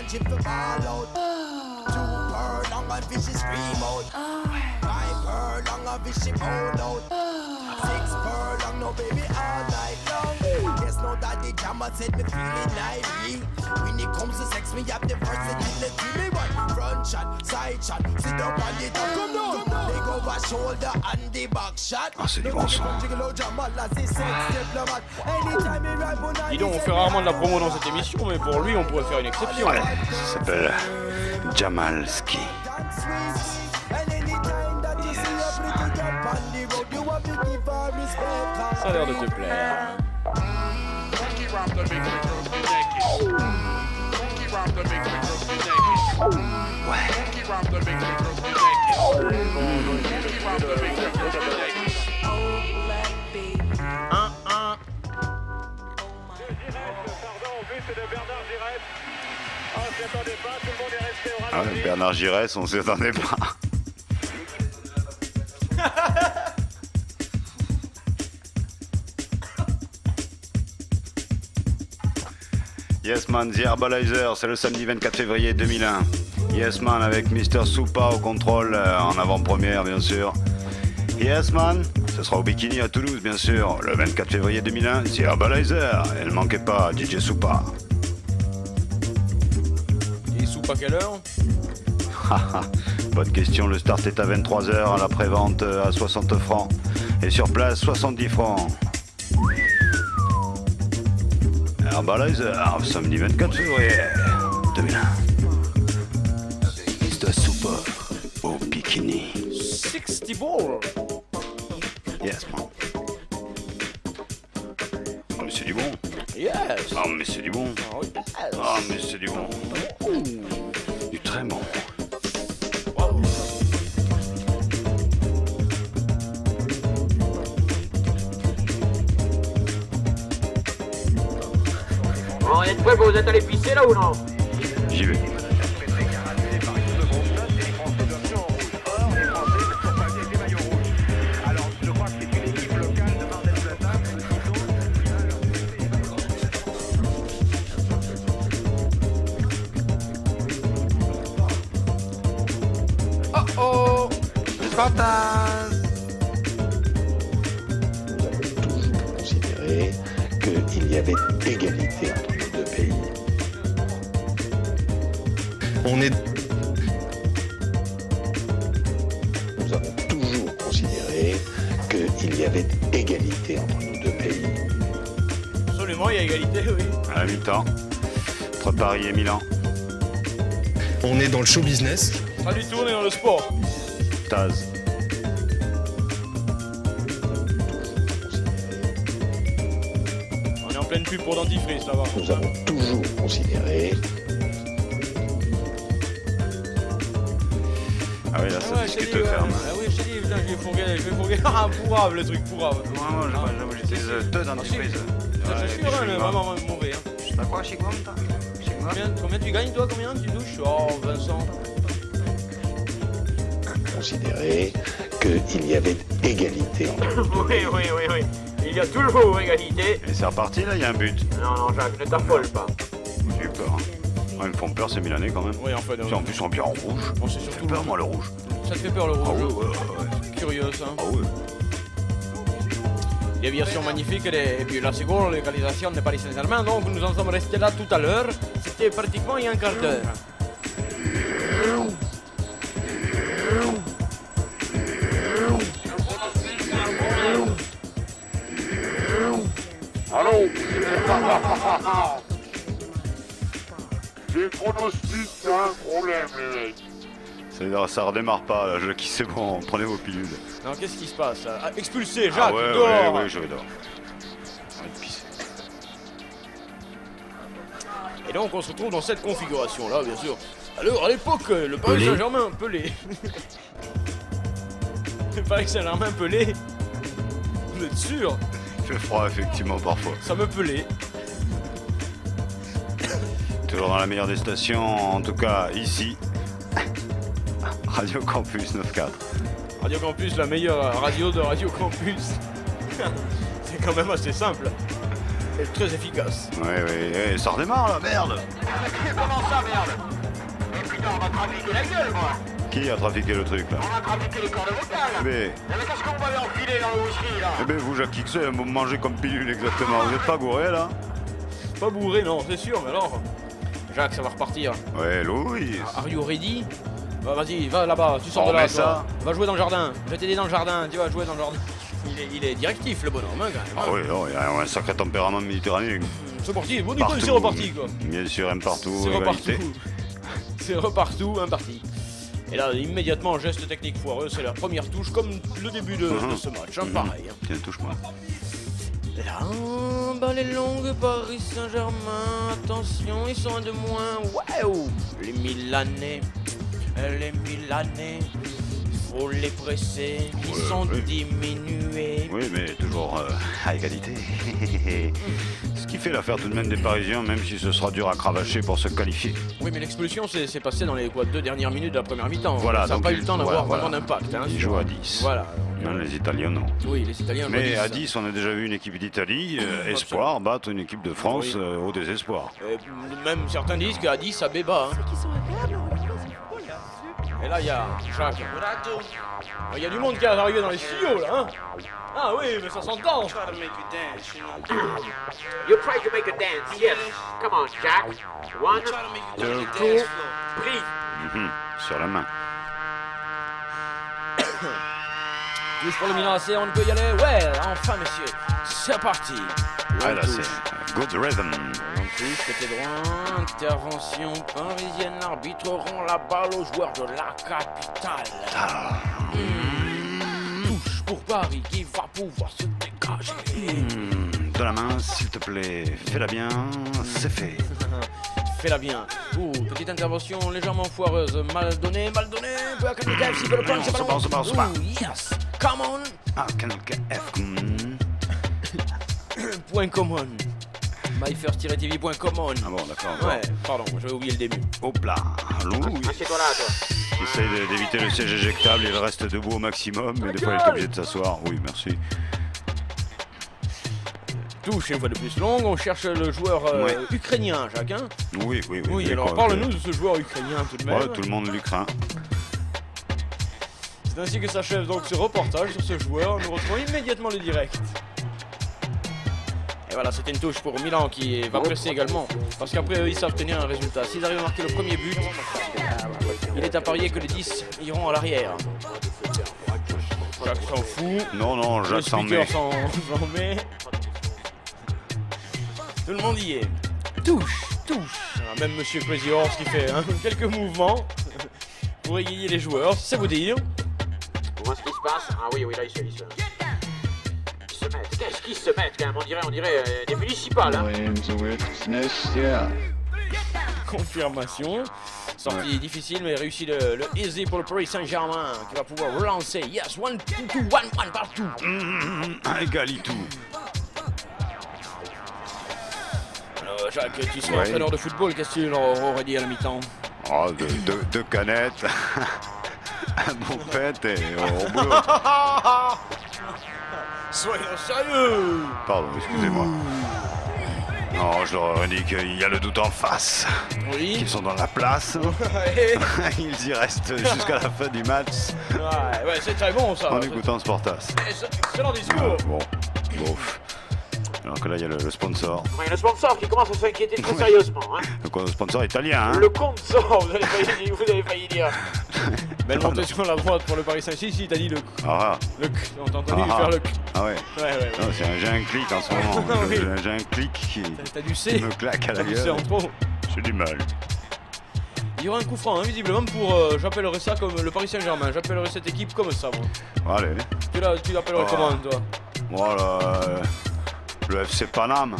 Chip the ball out. 2 per long and fishy scream out. 5 per long and fishy hold out. 6 per long, no baby all night long. Yes, no daddy jammer said me feeling naive. When it comes to sex, me have the versatility. Me want front shot, side shot, sit up on the top. Come down, leg over shoulder and the back shot. Ah, c'est du bon son. Dis donc, on fait rarement de la promo dans cette émission, mais pour lui, on pourrait faire une exception. Ouais, ça s'appelle Jamalski. Ça a l'air de te plaire. Ah ouais, Bernard Giresse, on s'y attendait pas. Yes Man, The Herbalizer, c'est le samedi 24 février 2001. Yes Man avec Mr. Soupa au contrôle, en avant-première bien sûr. Yes Man, ce sera au Bikini à Toulouse bien sûr, le 24 février 2001, The Herbalizer, et ne manquez pas DJ Soupa. Et Soupa à quelle heure? Bonne question, le start est à 23h, à la prévente à 60 francs. Et sur place, 70 francs. Herbalizer, samedi 24 février 2001. Mr. Soupa au Bikini. 60 balls. Yes, man. Oh, mais c'est du bon. Yes. Oh, mais c'est du bon. Oh, yes. Oh, mais c'est du bon. Du très bon. Bon, vous êtes prêts, vous êtes allés pisser là ou non? J'y vais. Oh, Spartans. Nous avons toujours considéré qu'il y avait égalité entre nos deux pays. Nous avons toujours considéré qu'il y avait égalité entre nos deux pays. Absolument, il y a égalité, oui. À la mi-temps, entre Paris et Milan. On est dans le show business. Pas du tout, on est dans le sport. Taz. On est en pleine pub pour dentifrice là-bas. Nous avons toujours considéré. Ah oui, là, ça discute ferme. Ah oui, je t'ai dit, putain, je vais fourguer. Ah, pourrave, le truc, pourrave. Moi, j'utilise deux dentifrices. Je suis vraiment mauvais. Hein. T'as quoi, Chigwam, toi? Combien tu gagnes, toi? Combien tu douches? Oh, Vincent. Considérer qu'il y avait égalité entre nous. Oui. Il y a toujours égalité. Et c'est reparti, là, il y a un but. Non, Jacques, ne t'affole pas. J'ai eu peur. Hein. Ouais, ils me font peur, ces Milanais, quand même. Oui, en fait. En plus, ils sont bien en rouge. Bon, c'est surtout peur, moi, le rouge. Ça te fait peur, le rouge? Ah ouais. Curieux, ça. Ah ouais. Déviation magnifique et puis la seconde localisation de Paris Saint-Germain. Donc, nous en sommes restés là tout à l'heure. C'était pratiquement il y a un quart d'heure. Allô. J'ai pronostic, c'est un problème, les mecs. Ça redémarre pas, là, je c'est bon, prenez vos pilules. Non, qu'est-ce qui se passe là? Expulsé, Jacques, ah ouais, dehors. Ouais, je vais dehors. On va te pisser. Et donc, on se retrouve dans cette configuration-là, bien sûr. Alors, à l'époque, le Paris Saint-Germain pelé. Le Paris Saint-Germain pelé. Vous êtes sûr? Il fait froid, effectivement, parfois. Ça me pelait. toujours dans la meilleure des stations, en tout cas ici. Radio Campus 9.4. Radio Campus, la meilleure radio de Radio Campus. C'est quand même assez simple. Et très efficace. Oui, ça redémarre là, merde. Comment ça, merde? Mais putain, on va trafiquer la gueule, moi. Qui a trafiqué le truc là? On va trafiquer les cordes vocales. Mais qu'est-ce qu'on m'avait enfilé dans le whisky, là? eh ben vous, Jacques Xel, vous me mangez comme pilule exactement. Vous êtes pas gouré là? Pas bourré, non, c'est sûr, mais alors. Jacques, ça va repartir. Ouais, Louis. Are you ready? Bah, vas-y, va là-bas, tu sors On de là. remet Toi. ça. Va jouer dans le jardin. Je vais t'aider dans le jardin. Tu vas jouer dans le jardin. Il est directif, le bonhomme, hein, quand même. Ah oui, non, il a un sacré tempérament méditerranéen. C'est parti, bon, Partout. c'est reparti, quoi. Bien sûr, un partout, C'est égalité. repartout. C'est repartout, un parti. Et là, immédiatement, geste technique foireux, c'est la première touche, comme le début de ce match, hein, pareil. hein. Tiens, touche-moi. Là, balle est longue, Paris Saint-Germain, attention, ils sont un de moins, waouh. Les Milanais, faut les presser, ils sont diminués. Oui, mais toujours à égalité. Ce qui fait l'affaire tout de même des Parisiens, même si ce sera dur à cravacher pour se qualifier. Oui, mais l'expulsion s'est passée dans les 2 dernières minutes de la première mi-temps. Voilà, ça n'a donc pas eu le temps d'avoir voilà. vraiment d'impact. Hein, Ils jouent à 10. Voilà. Non, les Italiens, non. Oui, les Italiens jouent Mais à à 10. 10, on a déjà vu une équipe d'Italie, espoir, battre une équipe de France Oui. au désespoir. Même certains disent qu'à 10, ça bébat. Hein. Et là, il y a Jacques. Il y a du monde qui est arrivé dans les studios, là, hein. Ah oui, mais ça s'entend. You try to make a dance, yes. Come on, Jack. 1, 2, 3. Sur la main. Touche pour le Milan AC, on peut y aller. Ouais, enfin, monsieur. C'est parti. Ah là, touche. c'est good rhythm. On touche, côté droit. Intervention parisienne. L'arbitre rend la balle aux joueurs de la capitale. Touche pour Paris qui va pouvoir se dégager. De la main, s'il te plaît. Fais-la bien, c'est fait. Fais-la bien. Petite intervention légèrement foireuse. Mal donné. Peu à Canal KF, si peut le prendre, c'est ballon. C'est bon. Yes. Come on. Ah, Canal KF. Point common. myfirst-tv.common. Ah bon, d'accord. Ouais, pardon, j'avais oublié le début. Hop là. Louis. Assieds-toi là, toi. J'essaie d'éviter le siège éjectable, il reste debout au maximum, mais des fois il est obligé de s'asseoir. Oui, merci. Touche une fois de plus longue, on cherche le joueur ukrainien, Jacques. Hein Oui. Oui, alors parle-nous de ce joueur ukrainien tout de même. Ouais, tout le monde lui craint. C'est ainsi que s'achève donc ce reportage sur ce joueur. Nous retrouvons immédiatement le direct. Et voilà, c'était une touche pour Milan qui va presser également. Parce qu'après, ils savent tenir un résultat. S'ils arrivent à marquer le premier but, il est à parier que les 10 iront à l'arrière. Jacques s'en fout. Non, Le Jacques s'en met. speaker s'en met. Tout le monde y est. Touche. Alors, même Monsieur Crazy Horse qui fait quelques mouvements pour égayer les joueurs, si ça vous dit. On voit ce qui se passe. Ah oui, là, ils se mettent. Qu'est-ce qu'ils se mettent, quand même? On dirait des municipales, hein. Confirmation. Sortie difficile, mais réussi le easy pour le Paris Saint-Germain qui va pouvoir relancer. Yes, 1, 2, 1 partout. Égalitou. Alors, Jacques, tu serais entraîneur de football, qu'est-ce que tu leur aurais dit à la mi-temps? Oh, deux canettes, un bon pet et au boulot. Soyons sérieux. Pardon, excusez-moi. Non, je leur aurais dit qu'il y a le doute en face. Oui. Qu'ils sont dans la place. Ils y restent jusqu'à la fin du match. Ouais, c'est très bon ça. En écoutant Sportas. Excellent discours. Bon. Alors que là, il y a le sponsor. Il y a le sponsor qui commence à s'inquiéter très sérieusement, hein. Le sponsor italien, hein. Le sponsor, vous avez failli dire. Belle montée sur la droite pour le Paris Saint-Germain. Si, t'as dit le C. Ah, On t'a entendu faire le C. ah ouais. Ouais. Non, j'ai un clic en ce moment. Oui. J'ai un clic qui T'as du C. me claque à la T'as du C en gueule. trop. J'ai du mal. Il y aura un coup franc, visiblement, pour. J'appellerais ça comme le Paris Saint-Germain. J'appellerais cette équipe comme ça, moi. Allez. Tu l'appellerais comment, toi? Voilà. Le FC Paname.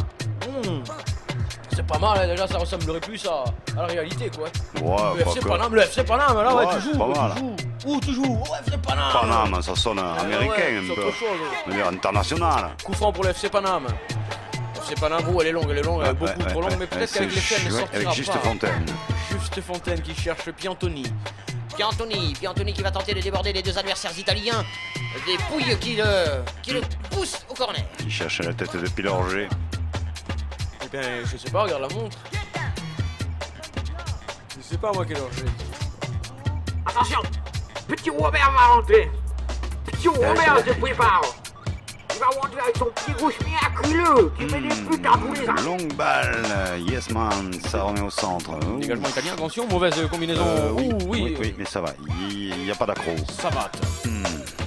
C'est pas mal, hein, déjà, ça ressemblerait plus à la réalité, quoi. Ouais, Le FC Paname, là, ouais, Ouais, tu c'est pas mal. joues. Tu joues. Ouais, FC Paname. Paname, ça sonne américain ouais, un c'est peu. autre chose. On va dire international. Coup franc pour le FC Paname. FC c'est pas Nagro, elle est longue, beaucoup trop longue, mais peut-être qu'avec l'effet elle ne sortira avec pas. Juste Fontaine. Juste Fontaine qui cherche Piantoni. Piantoni qui va tenter de déborder les deux adversaires italiens. Des pouilles qui le poussent au corner. Il cherche la tête de Pilorgé. Eh bien, je sais pas, regarde la montre. Je sais pas moi quelle heure j'ai. Attention, petit Robert va rentrer. Petit Robert se prépare. Il va rentrer avec son pied gauche miraculeux qui met des buts à tous les ans. Longue balle, yes man, ça remet au centre. Dégagement italien, attention, mauvaise combinaison. Oui, mais ça va, il n'y a pas d'accro. Savate.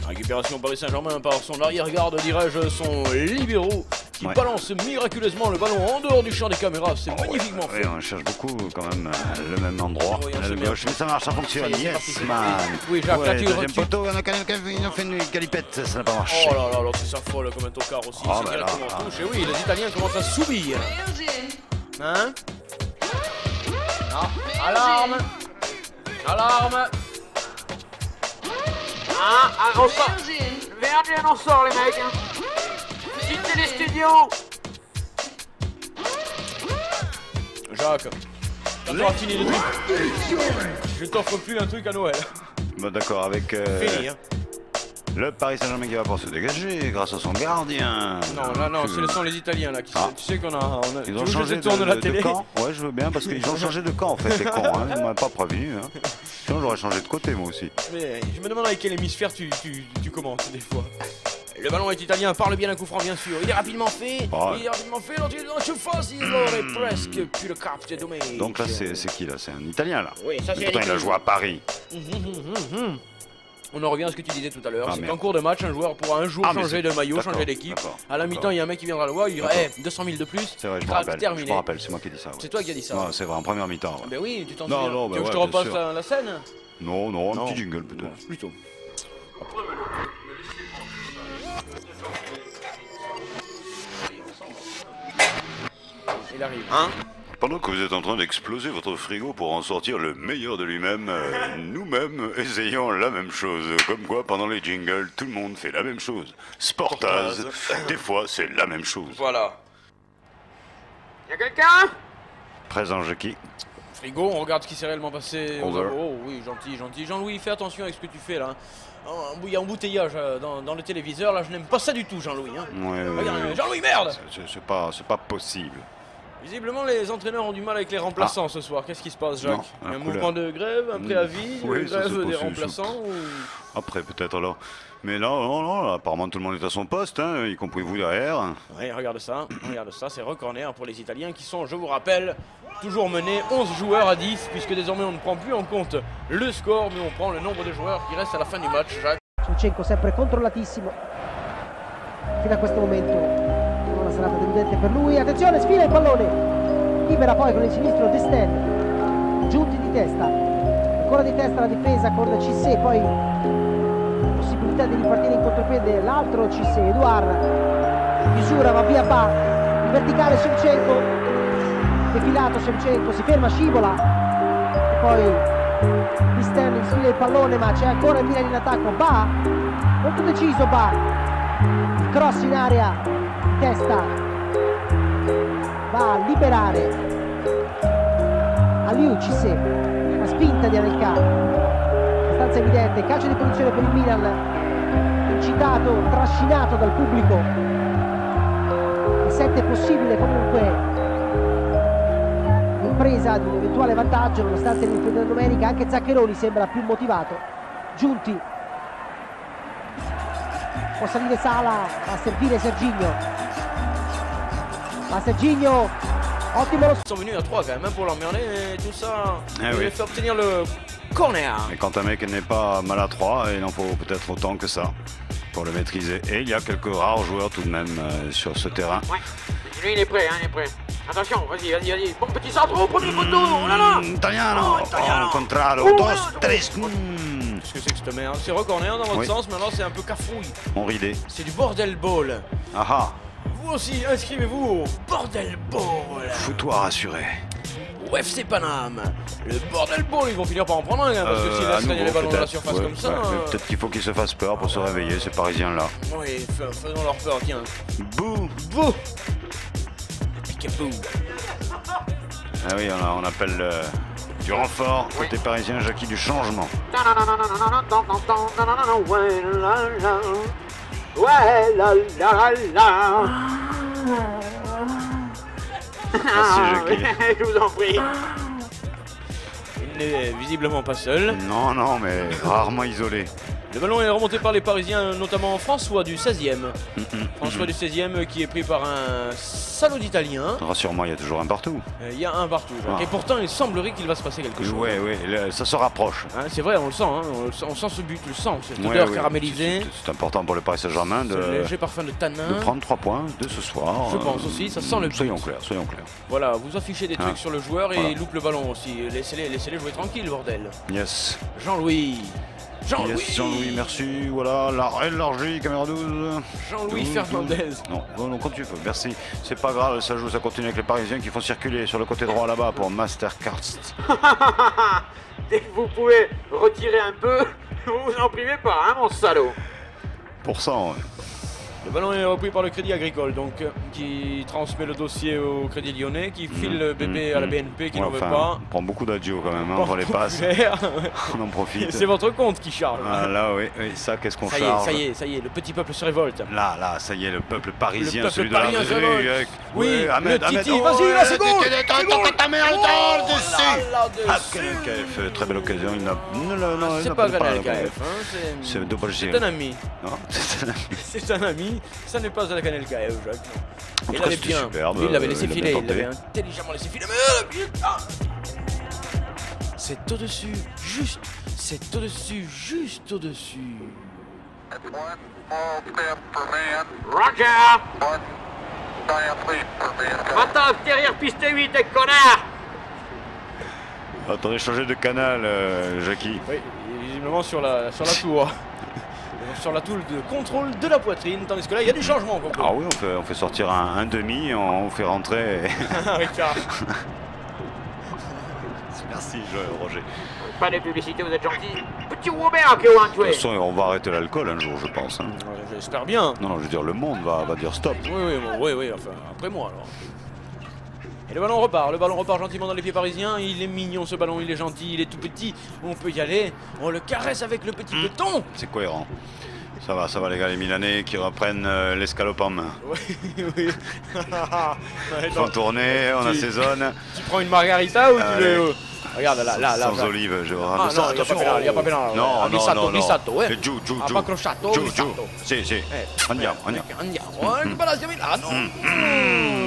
Récupération Paris Saint-Germain par son arrière-garde, dirais-je, son libéraux qui balance miraculeusement le ballon en dehors du champ des caméras. C'est magnifiquement fait. Oui, on cherche beaucoup quand même le même endroit. Oui, Le gauche, mais ça marche, ça fonctionne. Ça y est, Yes c'est man. Oui, Jacques, là, Deuxième poteau, on a quand même ils ont fait une galipette, ça n'a pas marché. Oh là là, l'autre c'est sa folle comme un tocard aussi. Oh, C'est bah directement là. touche. Et oui, les Italiens commencent à subir. Hein? Ah, alarme! Alarme! Ah, on sort. Verdier, on sort les mecs. Quittez les studios. Jacques, quand tu auras fini le truc, je t'offre plus un truc à Noël. Bon, d'accord, avec Fini, hein. le Paris Saint-Germain qui va pouvoir se dégager grâce à son gardien. Non, ce sont les Italiens là qui tu sais qu'on a. Ils tu ont veux que changé je tourne la télé. de camp. Ouais, je veux bien parce qu'ils ont changé de camp en fait, les cons. Hein. Ils m'ont pas prévenu. Hein. Sinon, j'aurais changé de côté moi aussi. Mais je me demande avec quel hémisphère tu commences des fois. Le ballon est italien, parle bien un coup franc bien sûr. Il est rapidement fait. L'entrée dans la face, il aurait presque pu le capter dommage. Donc là, c'est qui là? C'est un Italien là. Oui, ça c'est Pourtant, il a joué à Paris. On en revient à ce que tu disais tout à l'heure. Ah, C'est merde. qu'en cours de match, un joueur pourra un jour Ah, mais changer c'est- de maillot, d'accord, changer d'équipe. d'accord, À la mi-temps, d'accord. il y a un mec qui viendra le voir, il dira D'accord. 200 000 de plus. C'est vrai, je me Crac, rappelle. terminé. Je me rappelle, c'est moi qui ai dit ça. Ouais. C'est toi qui as dit ça. Non, c'est vrai, en première mi-temps. Ouais. Ben oui, tu t'en Non, souviens. non, Tu bah veux que je te ouais, repasse bien sûr. la scène? Non, un Non. petit jingle plutôt. Plutôt. Il arrive. Hein? Pendant que vous êtes en train d'exploser votre frigo pour en sortir le meilleur de lui-même, nous-mêmes essayons la même chose. Comme quoi, pendant les jingles, tout le monde fait la même chose. Sportaz, des fois, c'est la même chose. Voilà. Y'a quelqu'un? Présent Jackie. Frigo, on regarde ce qui s'est réellement passé. aux Over. abords. Oh oui, gentil. Jean-Louis, fais attention avec ce que tu fais là. Il y a embouteillage dans le téléviseur, là je n'aime pas ça du tout, Jean-Louis. Hein. Ouais, Regarde, Jean-Louis, merde! c'est pas possible. Visiblement, les entraîneurs ont du mal avec les remplaçants ce soir. Qu'est-ce qui se passe, Jacques? Non, Un la mouvement de grève, un préavis, Oui, une ça, c'est grève des possible, remplaçants ou... Après, peut-être alors. Mais non, apparemment tout le monde est à son poste, hein, y compris vous derrière. Ouais, regarde ça, c'est recorner pour les Italiens qui sont, je vous rappelle, toujours menés 11 joueurs à 10, puisque désormais on ne prend plus en compte le score, mais on prend le nombre de joueurs qui restent à la fin du match, Jacques. Shevchenko sempre controllatissimo fino a questo momento, una serata deludente per lui. Attenzione, sfila il pallone, libera poi con il sinistro Desten, giunti di testa, ancora di testa la difesa con Cissé, poi possibilità di ripartire in contropiede l'altro Cissé, Edouard misura, va via Ba, in verticale Shevchenko, defilato Shevchenko, si ferma, scivola e poi di Sterling sfila il pallone, ma c'è ancora il Milan in attacco. Ba, molto deciso Ba, cross in area, testa, va a liberare Aliou Cissé, la spinta di Anelka, abbastanza evidente, calcio di punizione per il Milan, incitato, trascinato dal pubblico. Il 7 è possibile comunque presa di un eventuale vantaggio nonostante l'inferiore numerica. Anche Zaccheroni sembra più motivato. Giunti, può salire Sala, va a servire Serginho, ottimo lo... Ils sont venus à 3 quand même hein, pour l'emmerder et tout ça. Eh Il oui. a fait obtenir le corner. Et quand un mec n'est pas maladroit, il en faut peut-être autant que ça pour le maîtriser. Et il y a quelques rares joueurs tout de même sur ce terrain. Ouais. Lui il est prêt, il est prêt. Attention, vas-y. Bon petit centre au premier poteau, oh là là. Italiano, Italiano. Contrario, Oh, 2, là. 3. Qu'est-ce que c'est que cette merde? C'est recorner dans votre Oui. sens, mais alors c'est un peu cafouille. On ridait. C'est du bordel ball. Ah ah, Vous aussi, inscrivez-vous au bordel ball. fous-toi rassuré. Au FC Paname. Le bordel ball, ils vont finir par en prendre un, hein, parce que s'ils à laissent gagner nouveau, les ballons dans la peut-être. surface Ouais, comme ça. ouais, mais peut-être qu'il faut qu'ils se fassent peur pour se réveiller, ces Parisiens-là. Oui, faisons leur peur, tiens. Bouh. Vous Kickapoo. Ah oui, on appelle du renfort côté parisien, Jackie, du changement. Merci Jackie. Je vous en prie. Il n'est visiblement pas seul. Non, non, mais rarement isolé. Le ballon est remonté par les Parisiens, notamment François du 16e. François du 16e qui est pris par un salaud d'Italien. Rassure-moi, il y a toujours un partout. Il y a un partout, Jacques. Ah. Et pourtant, il semblerait qu'il va se passer quelque chose. Oui, oui, ça se rapproche. Hein, c'est vrai, on le sent, hein, on sent ce but, on le sent, cette Ouais, odeur oui. caramélisée. C'est important pour le Paris Saint-Germain Ce léger parfum de tanin. de prendre 3 points de ce soir. Je pense aussi, ça sent le but. Soyons clairs, soyons clairs. Voilà, vous affichez des trucs Ah. sur le joueur et Voilà. il loupe le ballon aussi. Laissez-les jouer tranquille, bordel. Yes. Jean-Louis. Yes, Jean-Louis, merci. Voilà, élargie, caméra 12. Jean-Louis Fernandez. Non, quand tu veux, merci. C'est pas grave, ça joue, ça continue avec les Parisiens qui font circuler sur le côté droit là-bas pour Mastercard. Dès que vous pouvez retirer un peu, vous vous en privez pas, hein, mon salaud. Pour ça, ouais. Le ballon est repris par le Crédit Agricole, donc qui transmet le dossier au Crédit Lyonnais, qui file le bébé à la BNP qui n'en veut pas. On prend beaucoup d'adios quand même, hein, Bon, pour les passes. clair. On en profite. C'est votre compte qui charge. Ah là, oui, ça, qu'est-ce qu'on Ça y charge est, ça y est, le petit peuple se révolte. Là, ça y est, le peuple parisien, Le peuple celui de la parisien se rue, révolte. avec- Oui, ouais, Ahmed, le Ahmed, Titi, oh, vas-y, là, c'est goal, ta mère, Oh attends, dessus. là, Ah, dessus. Canel KF, très belle occasion, il n'a... Non, C'est pas Canel KF, hein, C'est Double G. c'est un ami. Non, c'est un ami. C'est un ami, ça n'est pas à la Canel KF, Jacques. En Il tout cas, avait c'était bien, superbe, lui, il l'avait laissé il a bien filer, il tenté. avait intelligemment laissé filer, mais putain, c'est au-dessus, juste, c'est au-dessus, juste au-dessus. Roger. Va-t'en derrière piste 8, connard. Attendez, changer de canal, Jackie. Oui, visiblement sur la tour. Sur la tour de contrôle de la poitrine, tandis que là il y a des changements. Ah oui, on fait sortir un demi, on fait rentrer... Ricard. Merci, Roger. Pas de publicité, vous êtes gentil. Petit Robert qui est loin de De tuer. toute façon, on va arrêter l'alcool un jour, je pense. hein. J'espère bien. Non, je veux dire, le monde va dire stop. Oui, enfin, après moi alors. Et le ballon repart gentiment dans les pieds parisiens. Il est mignon ce ballon, il est gentil, il est tout petit. On peut y aller, on le caresse avec le petit peton. C'est cohérent. Ça va les gars, les Milanais qui reprennent l'escalope en main. Oui. Ils font tourner, on assaisonne. Tu prends une margarita ou tu Allez. le... Regarde là. Sans olive, je Ah non, il n'y a pas pénal. Non, Glissato, E giù. Ah, pas crociato, glissato. Sì. Andiamo. Andiamo, il Palazzo Milano.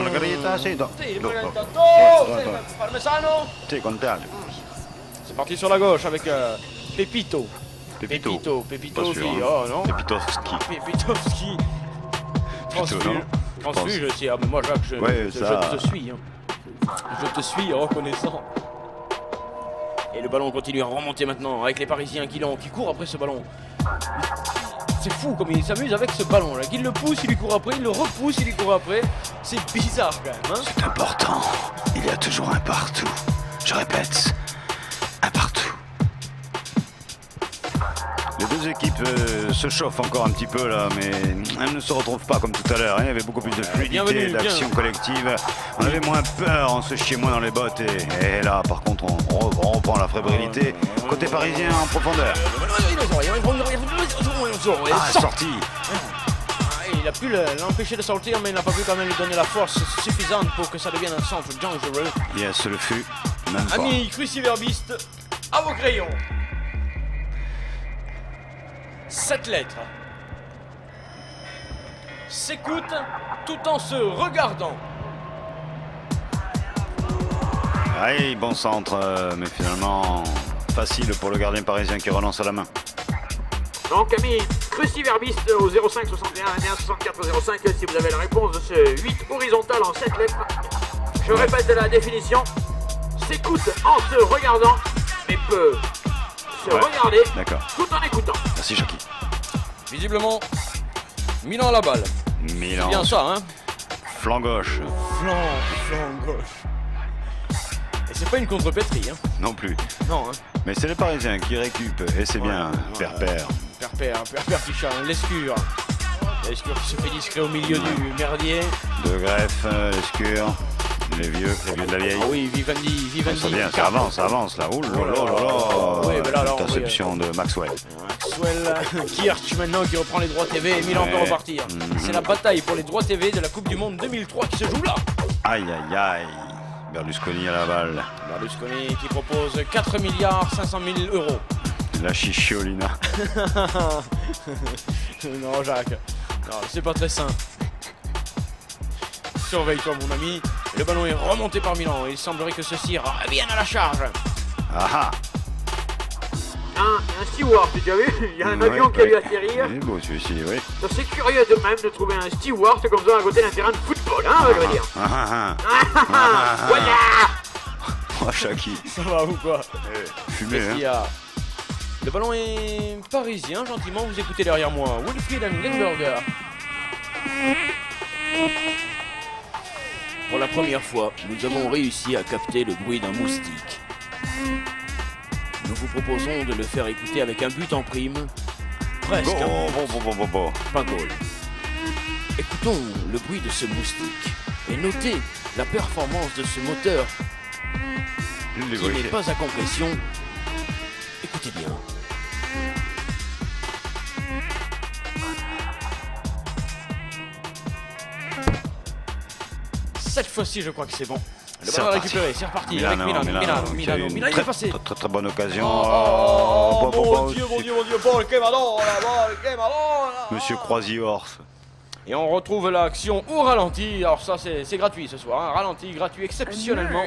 Margherita, sì, Sì, dopo. parmesano. Sì, con te. C'est parti sur la gauche avec Pepito. Pepito. Pepito Pas aussi, sûr, hein. oh non. Pepitowski. Pepitowski. non Transfuge aussi, ah mais moi Jacques, je ça. te suis. Hein. Je te suis reconnaissant. Et le ballon continue à remonter maintenant avec les Parisiens qui courent après ce ballon. C'est fou comme il s'amuse avec ce ballon là. Il le pousse, il lui court après, il le repousse, il lui court après. C'est bizarre quand même. Hein. C'est important. Il y a toujours un partout. Je répète, un partout. Les deux équipes se chauffent encore un petit peu là, mais elles ne se retrouvent pas comme tout à l'heure. Hein. Il y avait beaucoup plus de fluidité, d'action collective. On avait moins peur, on se chiait moins dans les bottes. Et là, par contre, on reprend la fébrilité. Côté parisien en profondeur. Ah, sorti. Il a pu l'empêcher de sortir, mais il n'a pas pu quand même lui donner la force suffisante pour que ça devienne un centre dangereux. Yes, le fut. Même pas. Amis cruciverbistes, à vos crayons. 7 lettres. S'écoute tout en se regardant. Allez, bon centre, mais finalement facile pour le gardien parisien qui relance à la main. Donc, amis cruciverbistes au 05 61 21 64 05, si vous avez la réponse de ce 8 horizontal en 7 lettres. Je répète la définition. S'écoute en se regardant, mais peut se regarder tout en écoutant. Merci Jackie. Visiblement, Milan à la balle. Milan. C'est bien ça, hein. Flanc gauche. Flanc gauche. Et c'est pas une contrepétrie, hein. Non plus. Non, hein. Mais c'est les Parisiens qui récupent, et c'est bien. Père. Père qui charge, l'escure. L'escure qui se fait discret au milieu du merdier. De greffe, l'escure. Les vieux de la vieille. Ah oui, Vivendi, Vivendi. Ça vient, ça avance là. Ouh là là là là. Oui, mais là, Interception de Maxwell. Maxwell, Kirch maintenant qui reprend les droits TV et Milan peut repartir. C'est la bataille pour les droits TV de la Coupe du Monde 2003 qui se joue là. Aïe aïe aïe. Berlusconi à la balle. Berlusconi qui propose 4 milliards 500 000 euros. La chichiolina. Non, Jacques. Non, c'est pas très sain. Surveille-toi, mon ami. Le ballon est remonté par Milan. Il semblerait que ceci revienne à la charge. Ah ah. Un steward, tu as déjà vu? Il y a un avion qui a dû atterrir. Il est beau celui-ci, oui. C'est curieux de même de trouver un steward comme ça à côté d'un terrain de football, hein, je veux dire. Voilà. Oh, Chaki. Ça va ou quoi? Fumé, Qu'est-ce qu'il y a? Le ballon est parisien, gentiment. Vous écoutez derrière moi. Wilfried Limburger. Pour la première fois, nous avons réussi à capter le bruit d'un moustique. Nous vous proposons de le faire écouter avec un but en prime. Presque. Pas goal. Écoutons le bruit de ce moustique et notez la performance de ce moteur qui n'est pas à compression. Écoutez bien. Cette fois-ci, je crois que c'est bon. Le ballon récupéré, c'est reparti. Milano, Milano, il est passé. Très bonne occasion. Mon Dieu, Paul, que ballon, Monsieur Croisy-Horse. Et on retrouve l'action au ralenti. Alors ça, c'est gratuit ce soir. Hein. Ralenti, gratuit exceptionnellement.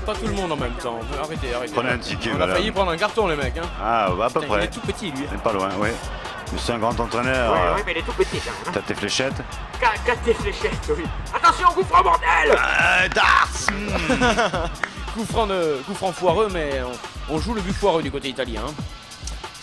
Pas tout le monde en même temps. Arrêtez. Prenez un ticket, on a failli prendre un carton, les mecs. Hein. Ah, à peu près. Il est tout petit, lui. Il est pas loin, oui. Mais c'est un grand entraîneur. Oui, mais il est tout petit, hein. T'as tes fléchettes? T'as tes fléchettes, oui. Attention, coup franc, bordel. Darts. Coup franc foireux, mais on joue le but foireux du côté italien. Hein.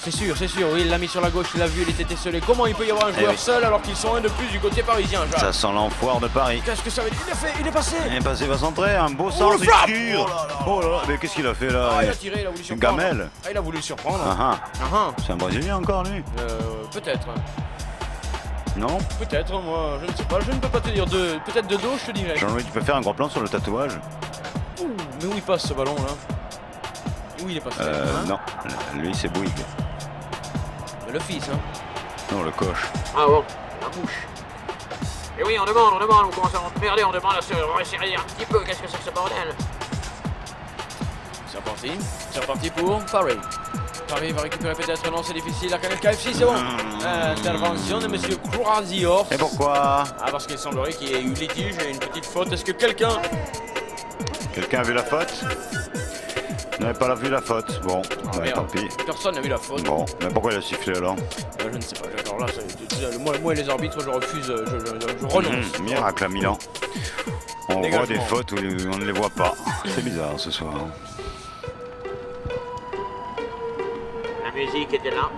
C'est sûr, oui, il l'a mis sur la gauche, il l'a vu, il était décelé. Comment il peut y avoir un joueur seul alors qu'ils sont un de plus du côté parisien, Jacques? Ça sent l'enfoire de Paris. Qu'est-ce que ça veut dire? Il est passé. Il est passé, il va centrer, un beau sens, il tire. Oh là là, mais qu'est-ce qu'il a fait là? Il a tiré, il a voulu Une surprendre. gamelle. Ah, il a voulu surprendre. C'est un Brésilien encore, lui? Peut-être. Non? Peut-être, moi, je ne sais pas, je ne peux pas te dire. Peut-être de dos, je te dirais. Jean-Louis, tu peux faire un gros plan sur le tatouage? Mais où il passe ce ballon là? Où il est passé? Non, lui c'est Bouygues. Le fils, hein? Non, le coche. Ah bon, la mouche. Et oui, on demande, on commence à emmerder, on demande à se resserrer un petit peu. Qu'est-ce que c'est que ce bordel? C'est reparti pour Paris. Paris va récupérer peut-être, non, c'est difficile. La canette KFC, c'est bon. Intervention de monsieur Croisy-Horse. Et pourquoi? Ah, parce qu'il semblerait qu'il y ait eu litige et une petite faute. Est-ce que quelqu'un a vu la faute? Vous n'avez pas vu la faute. Bon, tant pis. Personne n'a vu la faute. Bon, mais pourquoi il a sifflé alors? Je ne sais pas. Alors là, moi et les arbitres, je refuse, je renonce. Miracle à Milan. On voit des fautes où on ne les voit pas. C'est bizarre ce soir. La musique était là.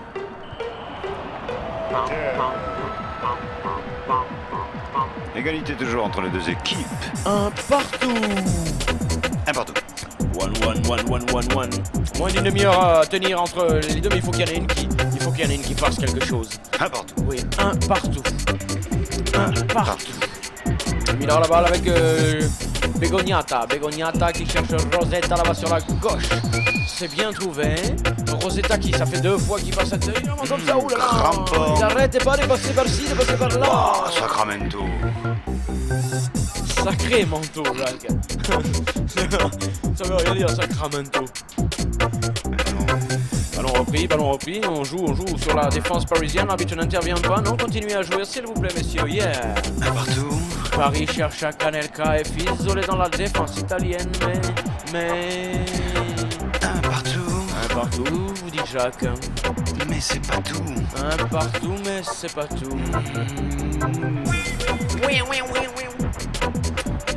Égalité toujours entre les deux équipes. Un partout. One. Moins d'une demi-heure à tenir entre les deux, mais il faut qu'il y en ait une qui fasse quelque chose. Un partout. Oui, un partout. Milan la balle avec Begognata qui cherche Rosetta là-bas sur la gauche. C'est bien trouvé. Rosetta ça fait 2 fois qu'il passe comme ça. Ouh là là. Il arrête pas de passer par-ci, de passer par-là. Oh, Sacramento. Sacré manteau, Jacques. Ça veut rien dire, Sacramento. Ballon repris, on joue sur la défense parisienne, l'arbitre n'intervient pas, non, continuez à jouer s'il vous plaît messieurs, Un partout. Paris cherche à Canelka et isolé dans la défense italienne, mais... Un partout, vous dit Jacques. Mais c'est pas tout. Un partout, mais c'est pas tout.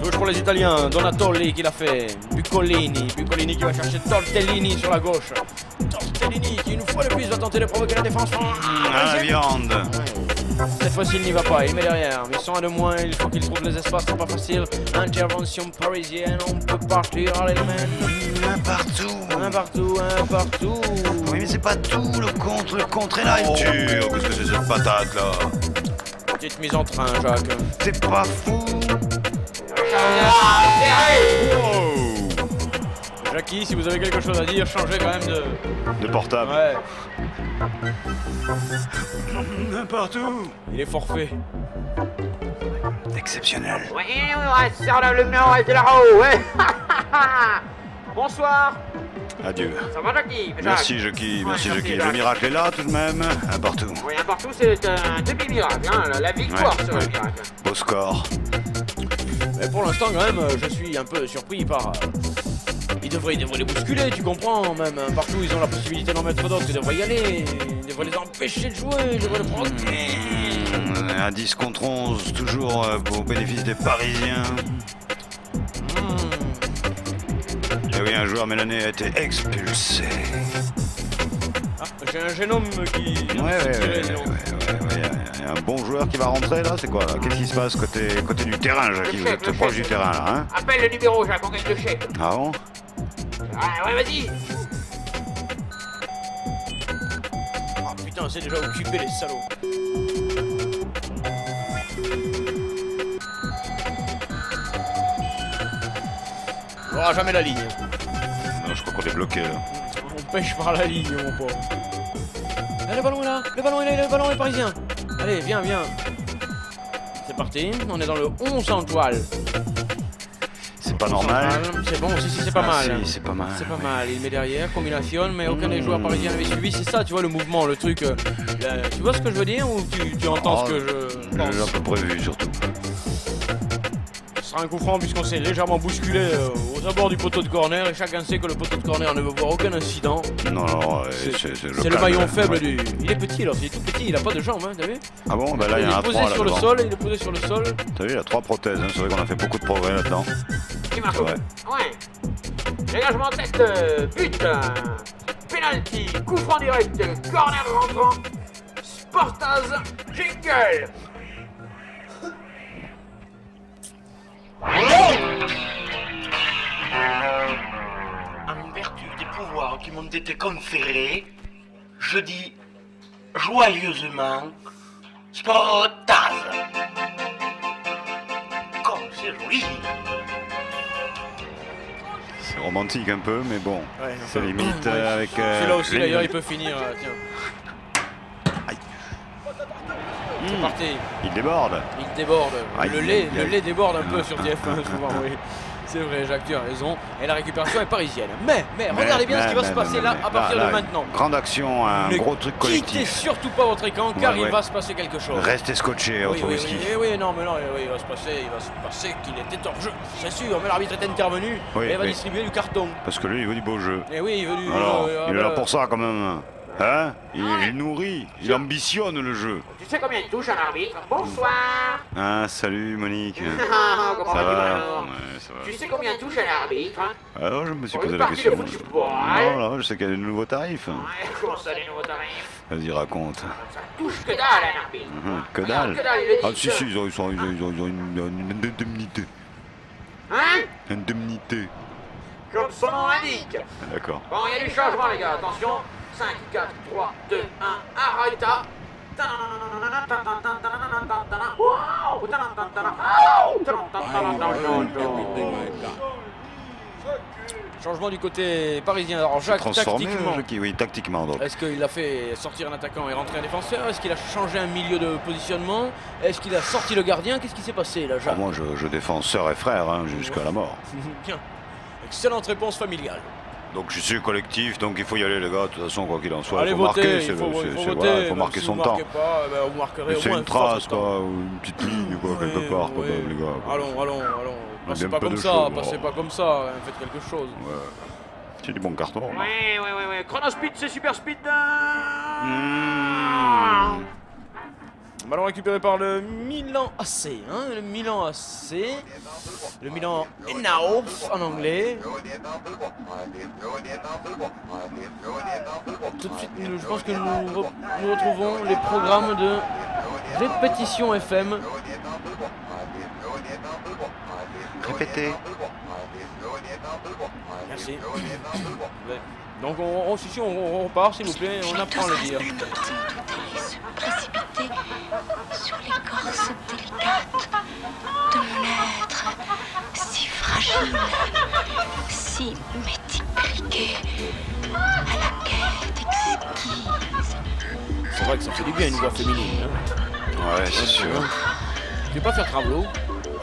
Touche pour les Italiens, Donatoli qui l'a fait, Bucolini qui va chercher Tortellini sur la gauche. Tortellini qui une fois de plus va tenter de provoquer la défense. La viande. Cette fois-ci il n'y va pas, il met derrière. Mais ils sont un de moins, il faut qu'il trouve les espaces, c'est pas facile. Intervention parisienne, on peut partir, allez les men. Un un partout, un partout. Oui, mais c'est pas tout, le contre est là. Oh, qu'est-ce que c'est cette patate là? Petite mise en train, Jacques. C'est pas fou. Jackie, si vous avez quelque chose à dire, changez quand même de portable. Ouais. Partout. Il est forfait. Exceptionnel. Oui, sur le numéro est là-haut, ouais. Bonsoir. Adieu. Ça va, Jackie? Merci, Jackie. Merci, Jackie. Le miracle est là tout de même. Un partout. Oui, un partout, c'est un demi-miracle. Hein. La victoire sur le miracle. Beau score. Mais pour l'instant, quand même, je suis un peu surpris par... Ils devraient les bousculer, tu comprends, même. Partout, ils ont la possibilité d'en mettre d'autres, ils devraient y aller. Ils devraient les empêcher de jouer, ils devraient les prendre. Un 10 contre 11, toujours au bénéfice des Parisiens. Et oui, un joueur mélané a été expulsé. Ah, j'ai un jeune homme qui... Ouais. Il y a un bon joueur qui va rentrer là, c'est quoi là? Qu'est-ce qui se passe côté du terrain, Jackie? Vous êtes proche du terrain là, hein? Appelle le numéro, Jacques, on gagne le chèque. Ah bon? Ouais, vas-y. Oh putain, c'est déjà occupé les salauds. On n'aura jamais la ligne. Non, je crois qu'on est bloqué là. On pêche par la ligne, mon pauvre. Ah, le ballon est là, le ballon est là, le ballon est parisien. Allez, viens. C'est parti, on est dans le 11 en toile. C'est pas normal. C'est bon, si, c'est pas mal. Si, c'est pas mal. C'est pas mal, il met derrière, combination, mais aucun des joueurs parisiens n'avait suivi. C'est ça, tu vois, le mouvement, le truc. Tu vois ce que je veux dire ou tu entends ce que je pense? J'ai un peu prévu surtout. Ce sera un coup franc puisqu'on s'est légèrement bousculé aux abords du poteau de corner et chacun sait que le poteau de corner ne veut voir aucun incident. Non, c'est le maillon faible du... Il est petit alors, il est tout petit, il a pas de jambes, hein, t'as vu? Ah bon, bah là il y en a 3 là. Il est posé sur le sol. T'as vu, il a 3 prothèses, hein. C'est vrai qu'on a fait beaucoup de progrès là-dedans. Marco. Ouais. Dégagement en tête, but, penalty, coup franc direct, corner rentrant, Sportaz, jingle. En vertu des pouvoirs qui m'ont été conférés, je dis joyeusement Sportaz. Comme c'est joli. C'est romantique un peu, mais bon, ouais, c'est limite avec... C'est là aussi d'ailleurs, il peut finir, tiens. Aïe. C'est parti. Il déborde. Il déborde. Aïe, le lait déborde un peu sur TF1 souvent, oui. C'est vrai, Jacques, tu as raison. Et la récupération est parisienne. Mais regardez bien ce qui va se passer là à partir de maintenant. Grande action, un gros truc collectif. Ne quittez surtout pas votre écran car il va se passer quelque chose. Restez scotché à votre whisky. Oui, non, mais non, il va se passer qu'il était hors jeu. C'est sûr, mais l'arbitre est intervenu et il va distribuer du carton. Parce que lui, il veut du beau jeu. Et oui, il veut du... Alors, il est là pour ça quand même. Hein? Il nourrit, il ambitionne le jeu. Tu sais combien il touche un arbitre? Bonsoir. Ah, salut Monique. Comment ça va? Ouais, ça va. Tu sais combien touche un arbitre? Alors, je me suis posé la question. Non, je sais qu'il y a des nouveaux tarifs. Ouais, comment ça, des nouveaux tarifs? Vas-y, raconte. Ça touche que dalle, un arbitre. Que dalle? Ah, si, ils ont une indemnité. Hein? Indemnité. Comme son nom l'indique. D'accord. Bon, il y a du changement, les gars. Attention. 5, 4, 3, 2, 1, arrêta. Changement du côté parisien. Alors Jacques, tactiquement, oui, tactiquement donc. Est-ce qu'il a fait sortir un attaquant et rentrer un défenseur? Est-ce qu'il a changé un milieu de positionnement? Est-ce qu'il a sorti le gardien? Qu'est-ce qui s'est passé là, Jacques? Moi, je défends sœur et frère hein, jusqu'à la mort. Bien. Excellente réponse familiale. Donc je suis collectif, donc il faut y aller les gars, de toute façon quoi qu'il en soit, allez, il faut marquer, il faut marquer son temps. C'est une trace quoi, ou une petite ligne quoi, quelque part quoi, les gars. Allons. Passez pas comme ça, faites quelque chose. Ouais. C'est du bon carton. Ouais. Chronospeed, c'est super speed. Ballon récupéré par le Milan AC, hein, le Milan AC, le Milan Enauf en anglais. Tout de suite, je pense que nous retrouvons les programmes de répétition FM. Répétez. Merci. Donc on repart, s'il vous plaît, on apprend à le dire. Se précipiter sur l'écorce délicate de mon être, si fragile, si méticulé, à la quête exquise. C'est vrai que ça fait du bien une voix féminine. Hein. Ouais, c'est sûr. Je vais pas faire Travelot.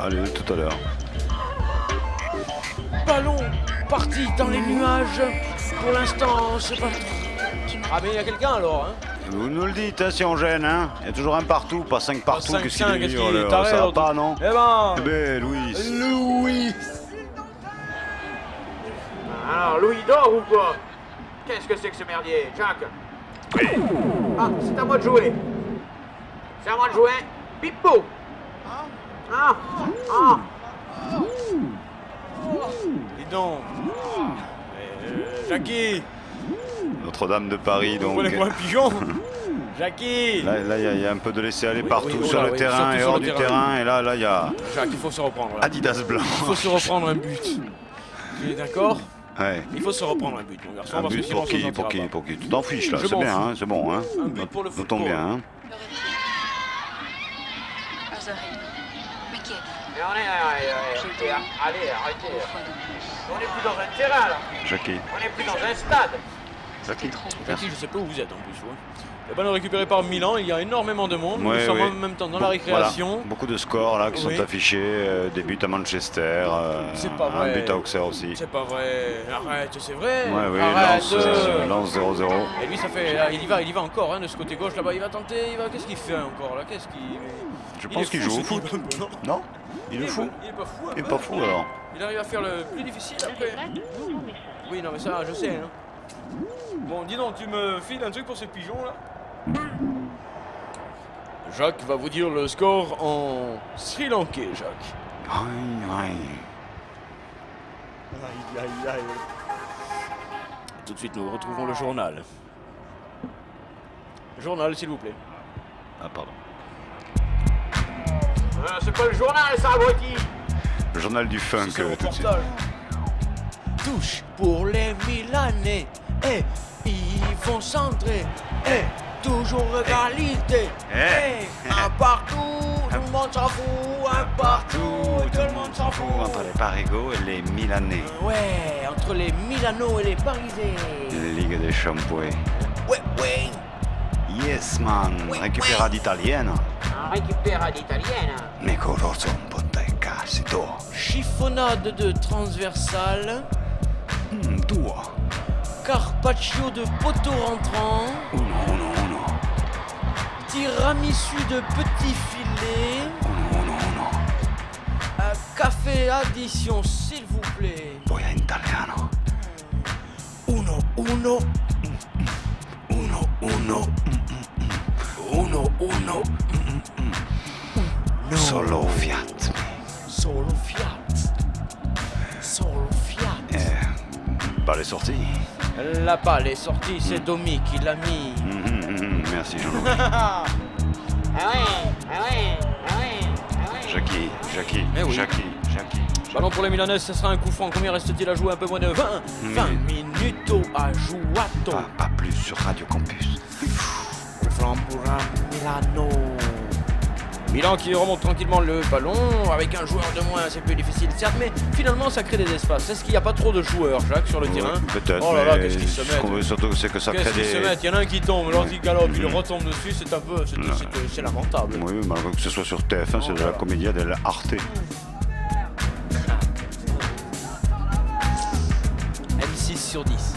Allez, tout à l'heure. Ballon parti dans les nuages. Pour l'instant, c'est pas... Ah mais il y a quelqu'un alors, hein. Vous nous le dites, hein, si on gêne, hein. Il y a toujours un partout, pas 5 partout. Qu'est-ce qu'il est dur, qu'il ça va pas, non? Eh ben... Eh ben, Louis. Louis. Alors, Louis dort ou quoi? Qu'est-ce que c'est que ce merdier, Jacques? Oui. Ah, c'est à moi de jouer. C'est à moi de jouer. Pipo. Ah. Ah. Dis donc. Jackie. Notre-Dame de Paris, donc. Vous prenez quoi, un pigeon? Jackie. Là, il y a un peu de laisser-aller partout oui, sur le terrain et hors du terrain. Et là, il y a... Jacques, il faut se reprendre. Là. Adidas blanc. Il faut se reprendre un but. Tu es d'accord? Ouais. Il faut se reprendre un but, mon garçon. Un but pour qui? Tu t'en fiches, là. C'est bien, hein. C'est bon, hein. Un but pour le football. Notons bien, hein. 11h30. Mais qui est-ce? Mais on est... Allez, arrêtez. On n'est plus dans un terrain, là. Jackie. On n'est plus dans un stade. Jackie. Jackie, je sais pas où vous êtes en plus. Ouais. Le ballon récupéré par Milan, il y a énormément de monde. Ouais, nous sommes en même temps dans la récréation. Voilà. Beaucoup de scores là qui sont affichés. Des buts à Manchester. C'est pas vrai. Un but à Auxerre aussi. C'est pas vrai. Arrête, c'est vrai. Ouais, oui, arrête. Lance 0-0. Et lui, ça fait. Il y va encore hein, de ce côté gauche là-bas. Il va tenter. Qu'est-ce qu'il fait encore là? Qu'est-ce qu'il. Je pense qu'il joue au foot. Non? Il est fou. Il est pas fou. Il est pas fou alors. Il arrive à faire le plus difficile après. Oui, non, mais ça, je sais. Hein. Bon, dis donc, tu me files un truc pour ces pigeons là? Jacques va vous dire le score en Sri Lankais, Jacques. Aïe, aïe. Tout de suite, nous retrouvons le journal. Journal, s'il vous plaît. Ah, pardon. C'est pas le journal, ça, abruti. Le journal du funk, tout de suite. Touche pour les Milanais. Et ils vont centrer. Et toujours égalité. Un partout, tout le monde s'en fout. Un partout, tout le monde s'en fout. Entre les Parigots et les Milanais. Ouais, entre les Milano et les Parisais. Ligue des Champions. Ouais. Yes, man. Récupéra d'italienne. Récupéra d'italienne. Mais corazon boteca, c'est toi. Chiffonnade de transversale. Toi. Carpaccio de poteau rentrant. Uno. Tiramisu de petits filets. Uno. Café addition, s'il vous plaît. Poi in italiano. Uno. Solo Fiat. Balle est sortie. La balle est sortie, c'est Domi qui l'a mis. Merci Jean-Louis. Jackie. Eh oui. Jackie. Ballon pour les Milanais, ce sera un coup franc. Combien reste-t-il à jouer? Un peu moins de 20 minutes à jouer. Pas plus sur Radio Campus. Coup franc pour Milano. Milan qui remonte tranquillement le ballon, avec un joueur de moins, c'est plus difficile certes, mais finalement ça crée des espaces. Est-ce qu'il n'y a pas trop de joueurs, Jacques, sur le terrain? Peut-être, oh là là, mais qu'est-ce qu'ils se mettent? ce qu'on veut surtout, c'est que ça crée des... se mettent? Il y en a un qui tombe, l'autre qui galope, il retombe dessus, c'est un peu... c'est lamentable. Oui, malgré que ce soit sur TF1, c'est de la comédia de Arte. M6 sur 10.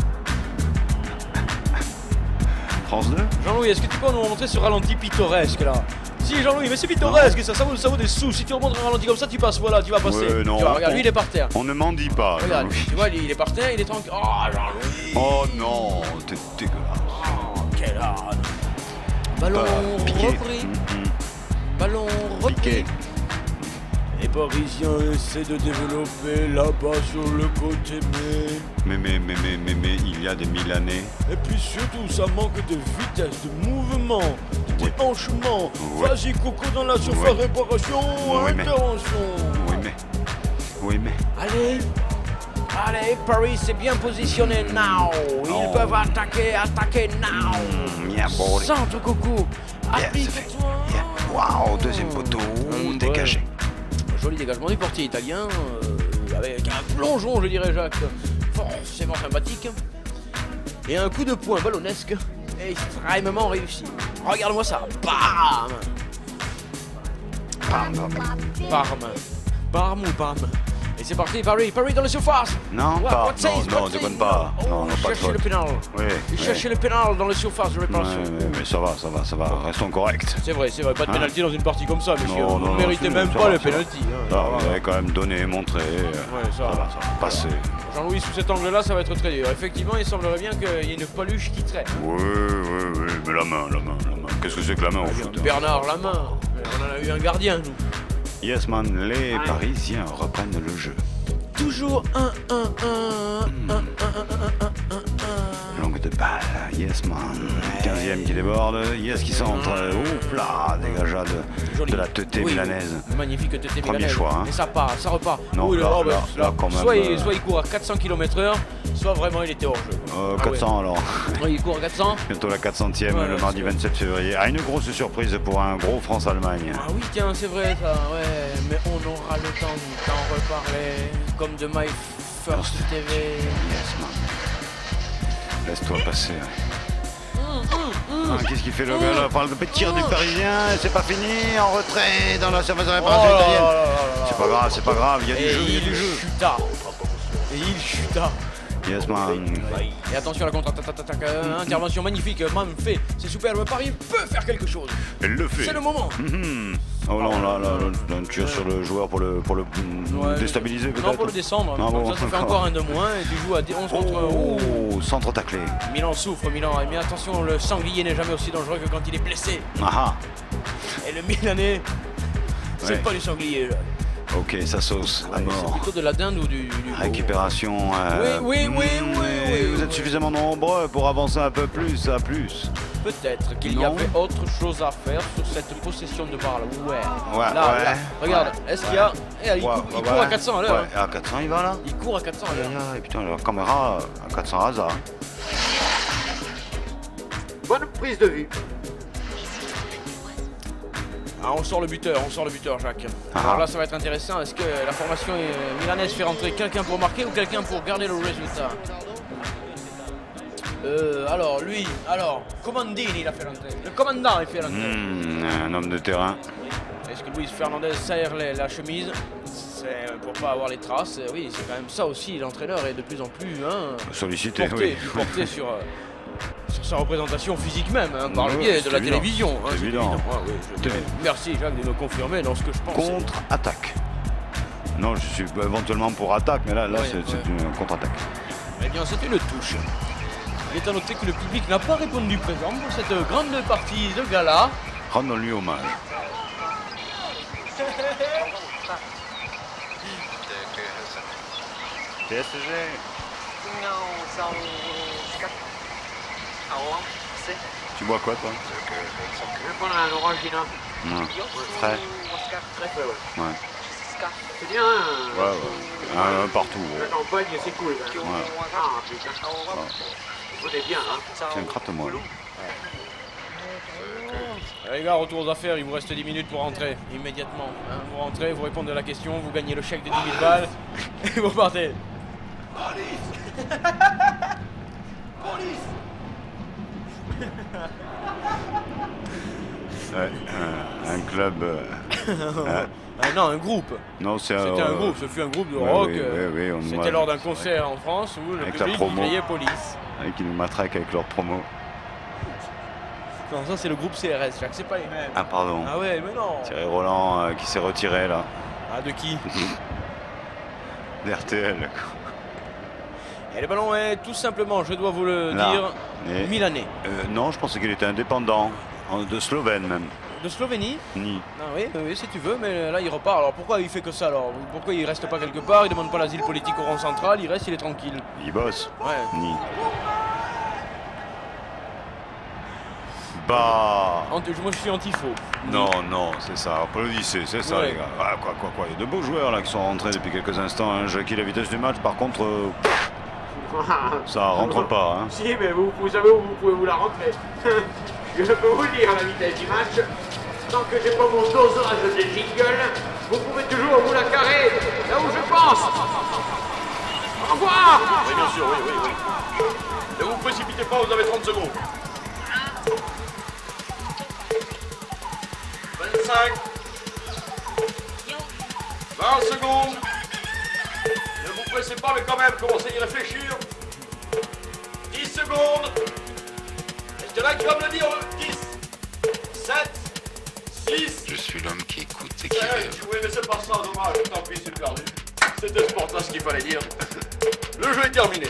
France 2? Jean-Louis, est-ce que tu peux nous montrer ce ralenti pittoresque là? Si Jean-Louis, mais c'est pittoresque, ça vaut des sous. Si tu remontes un ralenti comme ça, tu passes, voilà, tu vas passer. Non, tu vois, regarde, lui il est par terre. On ne m'en dit pas. Regarde, tu vois, il est par terre, il est tranquille. Oh Jean-Louis. Oh non, t'es dégueulasse. Oh, quel âne. Ballon repris. Ballon repris. Les Parisiens essaient de développer là-bas sur le côté, mais il y a des Milanais. Et puis surtout, ça manque de vitesse, de mouvement, de déhanchement. Vas-y, Coco, dans la surface réparation, intervention. Oui, mais. Allez, Allez, Paris s'est bien positionné now. Ils peuvent attaquer now. Centre coucou. Applique-toi. Waouh, deuxième poteau, dégagé. Joli dégagement du portier italien, avec un plongeon, je dirais, Jacques, forcément sympathique. Et un coup de poing ballonnesque, extrêmement réussi. Regarde-moi ça, bam. Bam ou bam. Et c'est parti, Paris dans le surface. Non, déconne pas. Non, Il pas de cherchait faute. le pénal. Oui, Il cherchait le pénal dans le surface de réparation. mais ça va, restons corrects. C'est vrai, pas de pénalty dans une partie comme ça, monsieur. Non, Vous ne méritez même pas le pénalty. Vous avez quand même donné, montré. Ça va. Passé. Jean-Louis, sous cet angle-là, ça va être très dur. Effectivement, il semblerait bien qu'il y ait une paluche qui traîne. Oui, mais la main. Qu'est-ce que c'est que la main au foot? Bernard, la main. On en a eu un gardien, nous. Yes, man, les Parisiens reprennent le jeu. Toujours 1. Longue de balle, yes man. 15e qui déborde, yes qui centre. Ouf là, dégagea de la teuté milanaise. Magnifique teuté Premier milanaise. choix. Et ça part, ça repart. Non, là, quand même. Soit il court à 400 km/h, soit vraiment il était hors jeu. 400 alors. Oui, il court à 400. Bientôt la 400e le mardi 27 février. Ah, une grosse surprise pour un gros France-Allemagne. Ah oui, tiens, c'est vrai ça, ouais. Mais on aura le temps d'en reparler. Comme de My First TV. Yes man. Laisse-toi passer. Qu'est-ce qu'il fait le gars là? On parle de petit tir du Parisien, c'est pas fini, en retrait dans la surface de réparation italienne. C'est pas grave, il y a du jeu, Et il chuta. Yes man. Et attention à la contre-attaque, intervention magnifique, Man fait, c'est superbe, Paris peut faire quelque chose. Elle le fait. C'est le moment. Oh non, là, un tir sur le joueur pour le déstabiliser peut-être. Non, pour le descendre, comme ça fait encore un de moins et tu joues à 11 contre... Oh, centre taclé. Milan souffre, mais attention, le sanglier n'est jamais aussi dangereux que quand il est blessé. Et le Milanais, c'est pas du sanglier là. Ok, ça sauce à mort. C'est plutôt de la dinde ou du récupération. Oui. Vous êtes suffisamment nombreux pour avancer un peu plus à plus. Peut-être qu'il y avait autre chose à faire sur cette possession de balle. Ouais. Là, regarde, est-ce qu'il y a... il court à 400 à l'heure. À 400 il va là. Il court à 400 à l'heure. Et putain, la caméra à 400 hasard. Bonne prise de vue. Ah, on sort le buteur, Jacques. Alors là, ça va être intéressant. Est-ce que la formation milanaise fait rentrer quelqu'un pour marquer ou quelqu'un pour garder le résultat? Comandini, il a fait rentrer. Le commandant, il fait rentrer. Un homme de terrain. Est-ce que Luis Fernandez serre la chemise? C'est pour pas avoir les traces. Oui, c'est quand même ça aussi. L'entraîneur est de plus en plus sollicité, porté sur sa représentation physique même, par le biais de la télévision. C'est évident. Merci Jacques de me confirmer dans ce que je pense. Contre-attaque. Non, je suis éventuellement pour attaque, mais là c'est une contre-attaque. Eh bien, c'est une touche. Il est à noter que le public n'a pas répondu présent pour cette grande partie de gala. Rendons-lui hommage. PSG. Tu bois quoi toi? Je vais prendre un orangina. Non. Frais. Très frais, ouais. C'est bien. Un partout. La campagne, c'est cool. Ah putain. On est bien, hein. Tiens, gratte-moi. Les gars, retour aux affaires, il vous reste 10 minutes pour rentrer, immédiatement. Vous rentrez, vous répondez à la question, vous gagnez le chèque de 10 000 balles, et vous partez. Un club... non, un groupe. Non, c'était un groupe, ce fut un groupe de rock. C'était lors d'un concert en France où le public criait police. Et qui nous matraquent avec leur promo. Non, ça c'est le groupe CRS, Jacques, c'est pas les mêmes. Ah pardon. Ah ouais, mais non. Thierry Roland qui s'est retiré là. Ah, de qui? D'RTL. Et le ballon est tout simplement, je dois vous le dire, milanais. Non, je pensais qu'il était indépendant, de Slovène même. De Slovénie? Ni. Ah oui, si tu veux, mais là il repart. Alors pourquoi il fait que ça alors? Pourquoi il reste pas quelque part? Il demande pas l'asile politique au rond central, il reste, il est tranquille. Il bosse. Ouais. Ni. pas. Je me suis anti-faux. Non, non, c'est ça. Applaudissez, c'est ça, Ouais. les gars. Ah, quoi. Il y a de beaux joueurs là qui sont rentrés depuis quelques instants. Hein. Jackie, la vitesse du match, par contre, ça rentre pas. Hein. Si, mais vous savez où vous pouvez vous la rentrer. Je peux vous le dire à la vitesse du match. Tant que j'ai pas mon dosage de jingle, vous pouvez toujours vous la carrer là où je pense. Au revoir. Oui, bien sûr, oui. Ne vous précipitez pas, vous avez 30 secondes. 25. 20 secondes. Ne vous pressez pas, mais quand même, commencez à y réfléchir. 10 secondes. Est-ce qu'il y en a qui va me le dire? 10, 7, 6. Je suis l'homme qui écoute et qui rêve. Oui, mais c'est pas ça, dommage. Tant pis, c'est perdu. C'était ce portage ce qu'il fallait dire. Le jeu est terminé.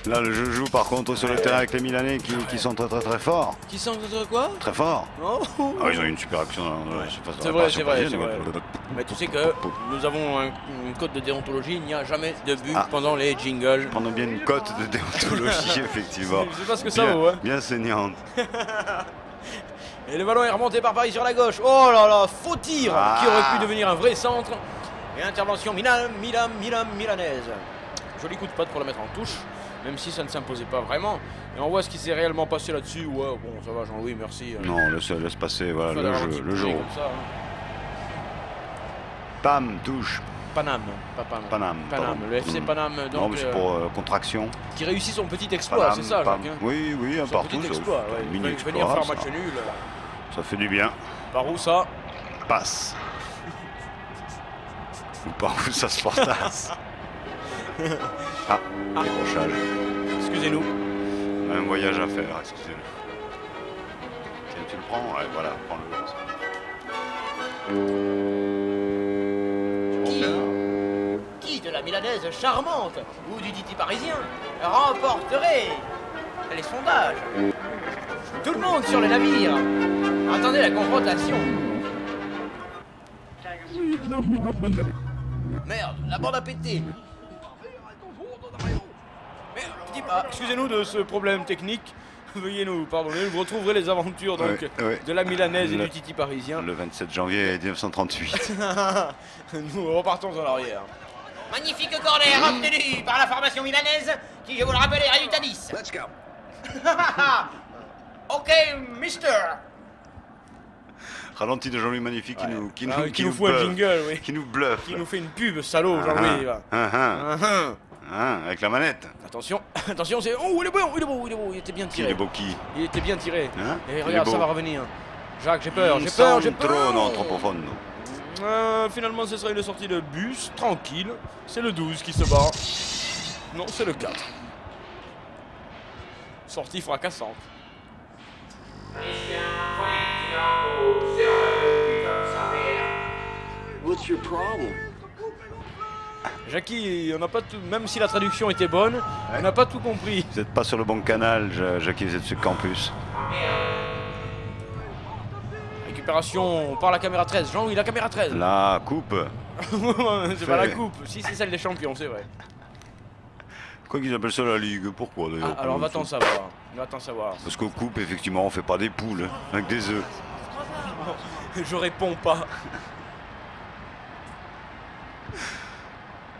Là, le jeu joue par contre sur le terrain avec les Milanais qui sont très forts. Qui sont quoi? Très forts. Oh. Ah, ils ont eu une super action dans la surface de C'est réparation vrai. parisienne. Mais tu sais que nous avons une code de déontologie, il n'y a jamais de but pendant les jingles. On a bien une cote de déontologie, effectivement. Je sais pas ce que ça vaut, hein. Bien saignante. Et le ballon est remonté par Paris sur la gauche. Oh là là, faux tir qui aurait pu devenir un vrai centre. Et intervention milanaise. Joli coup de patte pour la mettre en touche, même si ça ne s'imposait pas vraiment. Et on voit ce qui s'est réellement passé là-dessus. Ouais, bon, ça va, Jean-Louis, merci. Non, laisse passer, voilà, le jeu. Comme ça, hein. Pam, touche. Paname, pas Paname. Paname, le FC Paname, donc. Non, mais c'est pour contraction. Qui réussit son petit exploit, c'est ça, Jacques, hein. Oui, un son partout. Petit exploit, ouais. Mini Venir faire match nul. Ça fait du bien. Par où ça? Passe. Ou par où ça se portasse. Décrochage. Excusez-nous. Un voyage à faire, excusez-nous. Tiens, tu le prends? Ouais, voilà, prends-le. Qui de la milanaise charmante ou du Titi parisien remporterait les sondages? Tout le monde sur le navire. Attendez la confrontation. Merde, la bande a pété. Excusez-nous de ce problème technique. Veuillez nous pardonner. Vous retrouverez les aventures donc de la milanaise et du Titi parisien. Le 27 janvier 1938. Nous repartons en arrière. Magnifique corner obtenu par la formation milanaise qui, je vous le rappelle, est réduite à 10. Let's go. Ok, mister. Ralenti de Jean-Louis Magnifique qui nous fout un jingle, oui. Qui nous bluffe. Qui nous fait une pub, salaud, Jean-Louis. Avec la manette. Attention, c'est... Oh, il est beau, il était bien tiré. Il est beau qui? Il était bien tiré. Hein? Et regarde, ça va revenir. Jacques, j'ai peur. Non, trop profondo. Finalement, ce sera une sortie de bus, tranquille. C'est le 12 qui se bat. Non, c'est le 4. Sortie fracassante. What's your problem? Jackie, on n'a pas tout, même si la traduction était bonne, on n'a pas tout compris. Vous n'êtes pas sur le bon canal, Jackie, vous êtes sur Campus. Récupération par la caméra 13. Jean-Louis, la caméra 13. La coupe. C'est pas la coupe, si c'est celle des champions, c'est vrai. Quoi qu'ils appellent ça la Ligue, pourquoi d'ailleurs? Alors va-t'en savoir, Parce qu'aux coupes, effectivement, on fait pas des poules, avec des œufs. Je réponds pas.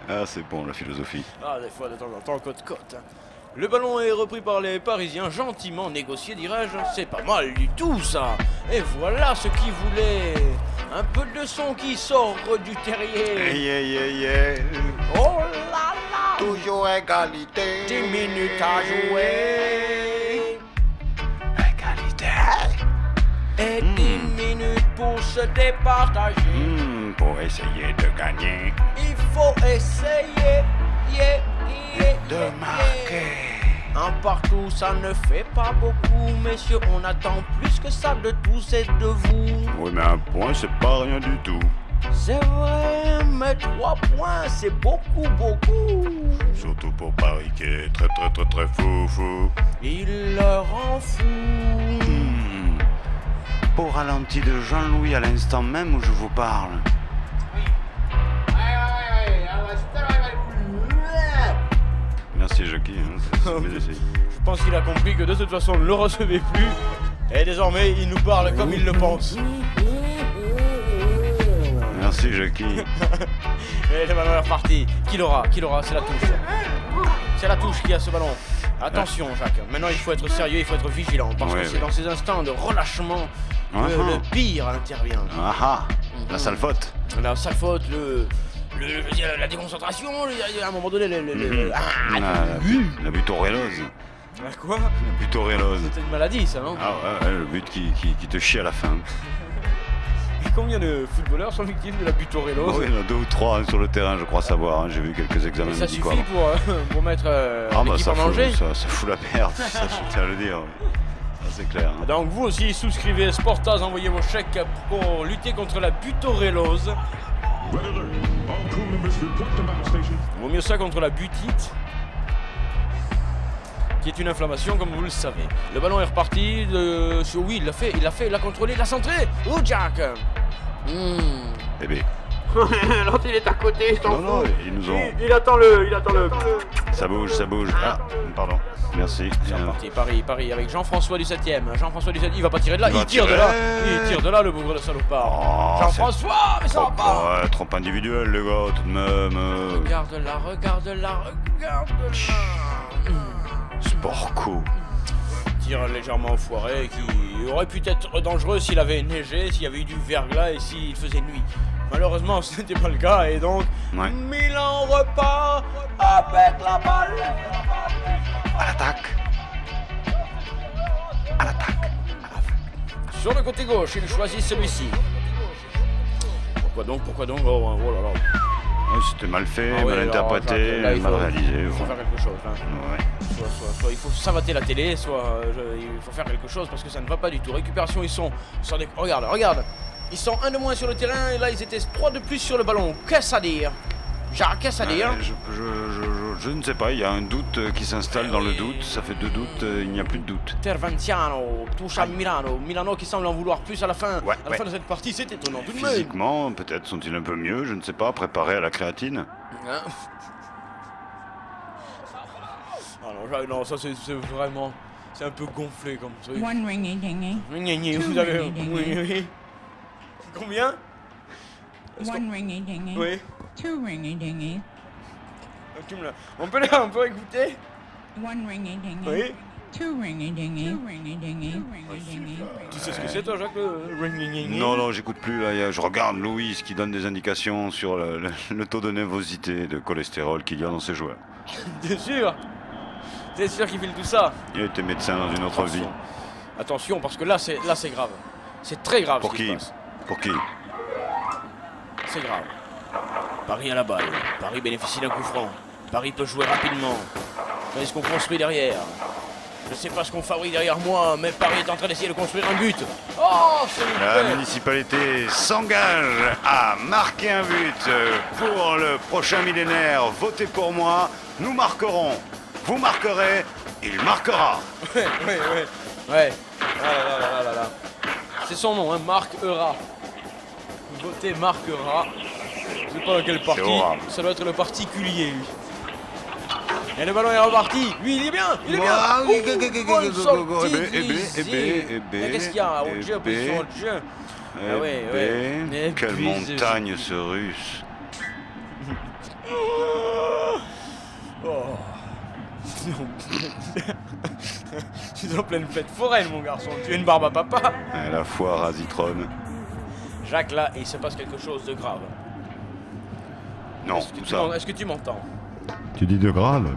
Ah, c'est bon, la philosophie. Ah, des fois, de temps en temps, côte-côte. Le ballon est repris par les Parisiens, gentiment négocié, dirais-je. C'est pas mal du tout, ça. Et voilà ce qu'ils voulaient. Un peu de son qui sort du terrier. Oh là là. Toujours égalité. 10 minutes à jouer. Égalité. Et 10 minutes pour se départager. Pour essayer de gagner. Il faut essayer de marquer. Un partout, ça ne fait pas beaucoup, messieurs. On attend plus que ça de tous et de vous. Oui, mais un point, c'est pas rien du tout. C'est vrai, mais 3 points, c'est beaucoup. Surtout pour Paris qui est très fou. Il le rend fou. Au ralenti de Jean-Louis à l'instant même où je vous parle. Merci Jackie, Je pense qu'il a compris que de toute façon on ne le recevait plus. Et désormais, il nous parle comme il le pense. Merci Jackie. Et le ballon est reparti. Qui l'aura? C'est la touche. C'est la touche qui a ce ballon. Attention Jacques, maintenant il faut être sérieux, il faut être vigilant. Parce que c'est dans ces instants de relâchement que le pire intervient. La sale faute. La sale faute, la déconcentration, à un moment donné, la butorélose. Quoi? La butorélose. C'est une maladie ça, non? Ah ouais, le but qui te chie à la fin. Et combien de footballeurs sont victimes de la butorélose? Oui, il y en a 2 ou 3 sur le terrain, je crois savoir. Hein. J'ai vu quelques examens médicaux. Ça médicaux. suffit pour mettre l'équipe en danger? Ça fout la merde, ça je tiens à le dire. C'est clair. Hein. Donc vous aussi souscrivez Sportaz, envoyez vos chèques pour lutter contre la butorélose. Vaut mieux ça contre la butite, qui est une inflammation comme vous le savez. Le ballon est reparti. Oui, il l'a contrôlé, il l'a centré. Oh Jack. Bébé. L'autre il est à côté, je t'en fous. Non, ils nous ont... Il attend le... Ça bouge. Ah, pardon. Merci. C'est reparti, Paris avec Jean-François du 7ème. Jean-François du 7ème, il va pas tirer de là, il tire de là. Il tire de là, le bougre de salopard. Jean-François, mais ça va pas. Ouais, trop individuel les gars, tout de même. Regarde-la. Sportco. Tir légèrement enfoiré qui aurait pu être dangereux s'il avait neigé, s'il y avait eu du verglas et s'il faisait nuit. Malheureusement, ce n'était pas le cas et donc Milan repart avec la balle. À l'attaque. Sur le côté gauche, il choisit celui-ci. Pourquoi donc? Oh là là. C'était mal fait, mal interprété, mal réalisé. Il faut faire quelque chose. Hein. Soit il faut savater la télé, soit il faut faire quelque chose parce que ça ne va pas du tout. Récupération, ils sont... Regarde. Ils sont 1 de moins sur le terrain et là ils étaient 3 de plus sur le ballon. Qu'est-ce à dire? Jacques, qu'est-ce à dire? Je ne sais pas, il y a un doute qui s'installe dans le doute. Ça fait 2 doutes, il n'y a plus de doute. Tervanciano touche à Milano. Milano qui semble en vouloir plus à la fin. À la fin de cette partie, c'est étonnant tout de même. Physiquement, peut-être sont-ils un peu mieux, je ne sais pas, préparés à la créatine. Non, ça c'est vraiment... C'est un peu gonflé comme truc. One ringy dingy. Vous avez... Combien? One ringy dingy. Oui. 2 ringy dingy. On peut écouter? One ringy dingy. Oui. 2 ringy dingy. Tu sais ce que c'est toi Jacques, le ringy dingy? Non, j'écoute plus là. Je regarde Louis qui donne des indications sur le taux de nervosité, de cholestérol qu'il y a dans ses joueurs. Bien sûr. T'es sûr qu'il file tout ça? Il a été médecin dans une autre vie. Attention, parce que là c'est grave. C'est très grave. Pour qui? Pour qui? C'est grave. Paris à la balle. Paris bénéficie d'un coup franc. Paris peut jouer rapidement. Qu'est-ce qu'on construit derrière? Je ne sais pas ce qu'on fabrique derrière moi, mais Paris est en train d'essayer de construire un but. Oh, c'est La municipalité s'engage à marquer un but pour le prochain millénaire. Votez pour moi, nous marquerons. Vous marquerez, il marquera. Ouais. Là. C'est son nom, hein, Marc Eura. Votez marquera. Je sais pas dans quel parti. Ça doit être le particulier, lui. Et le ballon est reparti. Lui, il est bien. Qu'est-ce qu'il y a? Position de jeu. Quelle montagne ce russe. Tu es en pleine fête foraine, mon garçon. Tu es une barbe à papa. La foire à Zitron. Jacques, là, il se passe quelque chose de grave. Non, est-ce que tu m'entends? Tu dis de grave?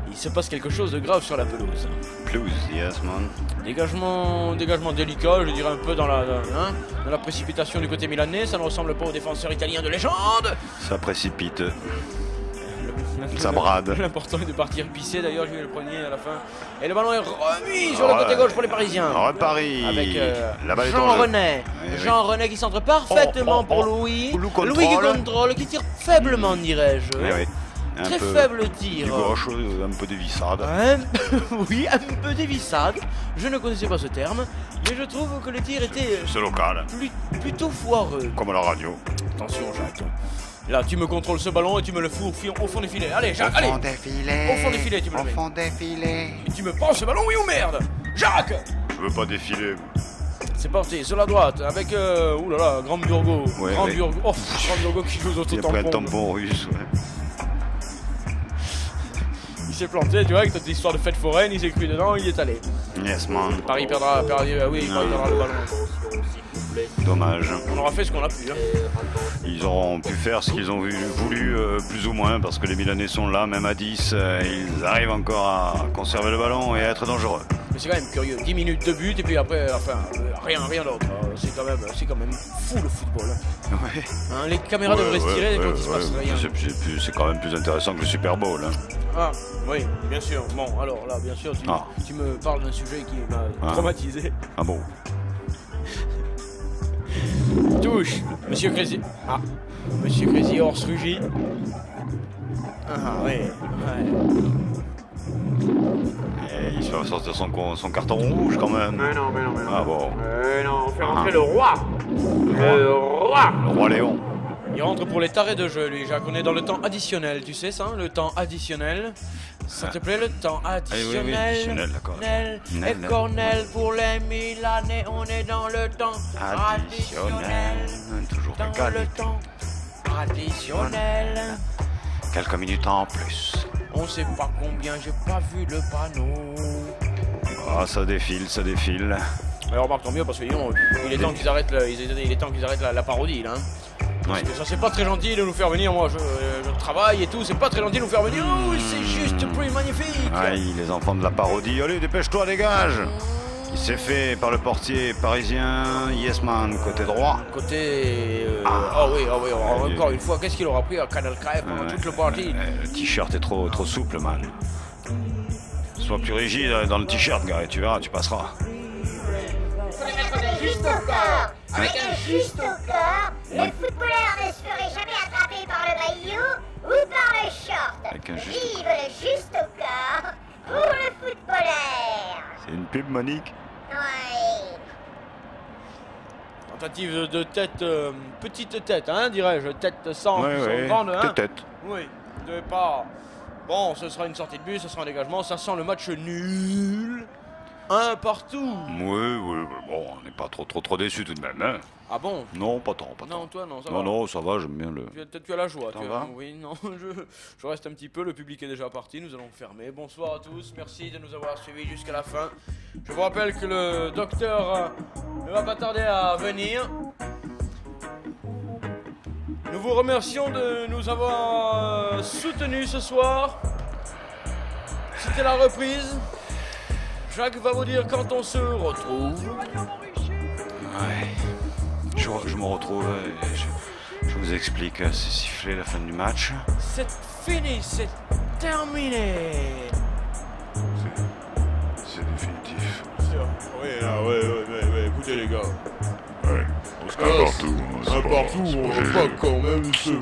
Il se passe quelque chose de grave sur la pelouse. Pelouse, yes man. Dégagement délicat, je dirais un peu dans la précipitation du côté milanais. Ça ne ressemble pas aux défenseurs italiens de légende. Ça précipite. Ça brade. L'important est de partir pisser, d'ailleurs, je vais le premier à la fin. Et le ballon est remis sur le côté gauche pour les Parisiens. Paris. Avec la balle Jean-René. Jean-René qui centre parfaitement pour Louis. Louis qui contrôle, qui tire faiblement, dirais-je. Très faible tir. Du gauche, un peu dévissade. Oui, un peu dévissade. Je ne connaissais pas ce terme, mais je trouve que le tir était c'est local. Plutôt foireux. Comme à la radio. Attention, Jacques. Là, tu me contrôles ce ballon et tu me le fous au fond des filets. Allez, Jacques, allez. Au fond des filets, tu me le mets. Au fond des filets. Et tu me penses ce ballon, oui ou merde? Jacques! Je veux pas défiler. C'est parti, sur la droite, avec, oulala, Grand Burgo. Ouais, Grand ouais. Burgo. Oh, Grand Burgo qui joue au Il a pris un tampon. tampon russe, ouais. Il s'est planté, tu vois, avec cette histoire de fête foraine, il s'est cru dedans, il est allé. Yes, man. Paris perdra, Paris perdra le ballon. Dommage. On aura fait ce qu'on a pu. Hein. Ils auront pu faire ce qu'ils ont voulu, plus ou moins, parce que les Milanais sont là, même à 10, ils arrivent encore à conserver le ballon et à être dangereux. Mais c'est quand même curieux, 10 minutes de but et puis après, enfin, rien d'autre. C'est quand même fou le football. Hein. Ouais. Hein, les caméras devraient se tirer quand il se passe rien. C'est quand même plus intéressant que le Super Bowl. Hein. Ah, oui, bien sûr. Bon, alors là, bien sûr, tu me parles d'un sujet qui m'a traumatisé. Ah bon? Touche, Monsieur Crazy. Ah, Monsieur Crazy Horse Rugy. Ah, ouais. Et il se fait sortir son carton rouge quand même. Mais non. Ah bon. Non, on fait rentrer le roi. Le roi Léon. Il rentre pour les tarés de jeu, lui. Jacques, on est dans le temps additionnel, tu sais ça, le temps additionnel. Ça te plaît, le temps additionnel? Oui, additionnel, d'accord. Et Cornel pour les Milanais, on est dans le temps additionnel. Toujours dans le temps additionnel. Quelques minutes en plus. On sait pas combien, j'ai pas vu le panneau. Ah, ça défile. Mais remarque, tant mieux, parce que il est temps qu'ils arrêtent, la parodie, là. Hein. Parce que ça, c'est pas très gentil de nous faire venir. Moi, je travaille et tout, c'est pas très gentil de nous faire venir. Oh, c'est juste magnifique. Aïe, les enfants de la parodie. Allez, dépêche-toi, dégage. Il s'est fait par le portier parisien Yes Man, côté droit. Côté. Oui, encore une fois, qu'est-ce qu'il aura pris à Canal K pendant toute le party? Le t-shirt est trop souple, man. Sois plus rigide dans le t-shirt, gars, et tu verras, tu passeras. Faut le mettre juste au corps. Avec un juste au corps, le footballeur ne se ferait jamais attraper par le maillot ou par le short. Vive le juste au corps pour le footballeur. C'est une pub, Monique? Oui. Tentative de tête, petite tête, hein, dirais-je, tête sans grande, hein. Tête. Oui, de pas. Bon, ce sera une sortie de but, ce sera un dégagement, ça sent le match nul. Un partout. Oui, bon, on n'est pas trop déçus tout de même, hein. Ah bon? Non, pas tant. Non, toi, non, ça va. Non, ça va, j'aime bien le... Tu as la joie, tu vas? Oui, non, je reste un petit peu, le public est déjà parti, nous allons fermer. Bonsoir à tous, merci de nous avoir suivis jusqu'à la fin. Je vous rappelle que le docteur ne va pas tarder à venir. Nous vous remercions de nous avoir soutenus ce soir. C'était la reprise. Jacques va vous dire quand on se retrouve. Ouais. Je me retrouve, je vous explique, c'est sifflé la fin du match. C'est fini, c'est terminé. C'est définitif. Ouais, écoutez les gars. Ouais, un partout. Un partout, on va pas quand même se...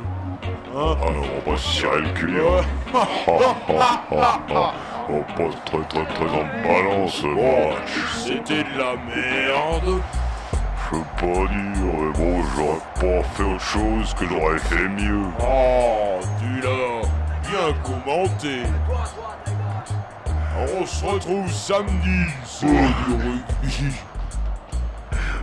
Ah non, on va se tirer le cul. Oh, pas très en balance, moi. C'était de la merde. Je peux pas dire, mais bon, j'aurais pas fait autre chose que j'aurais fait mieux. Oh, tu l'as bien commenté. On se retrouve samedi, c'est du rugby.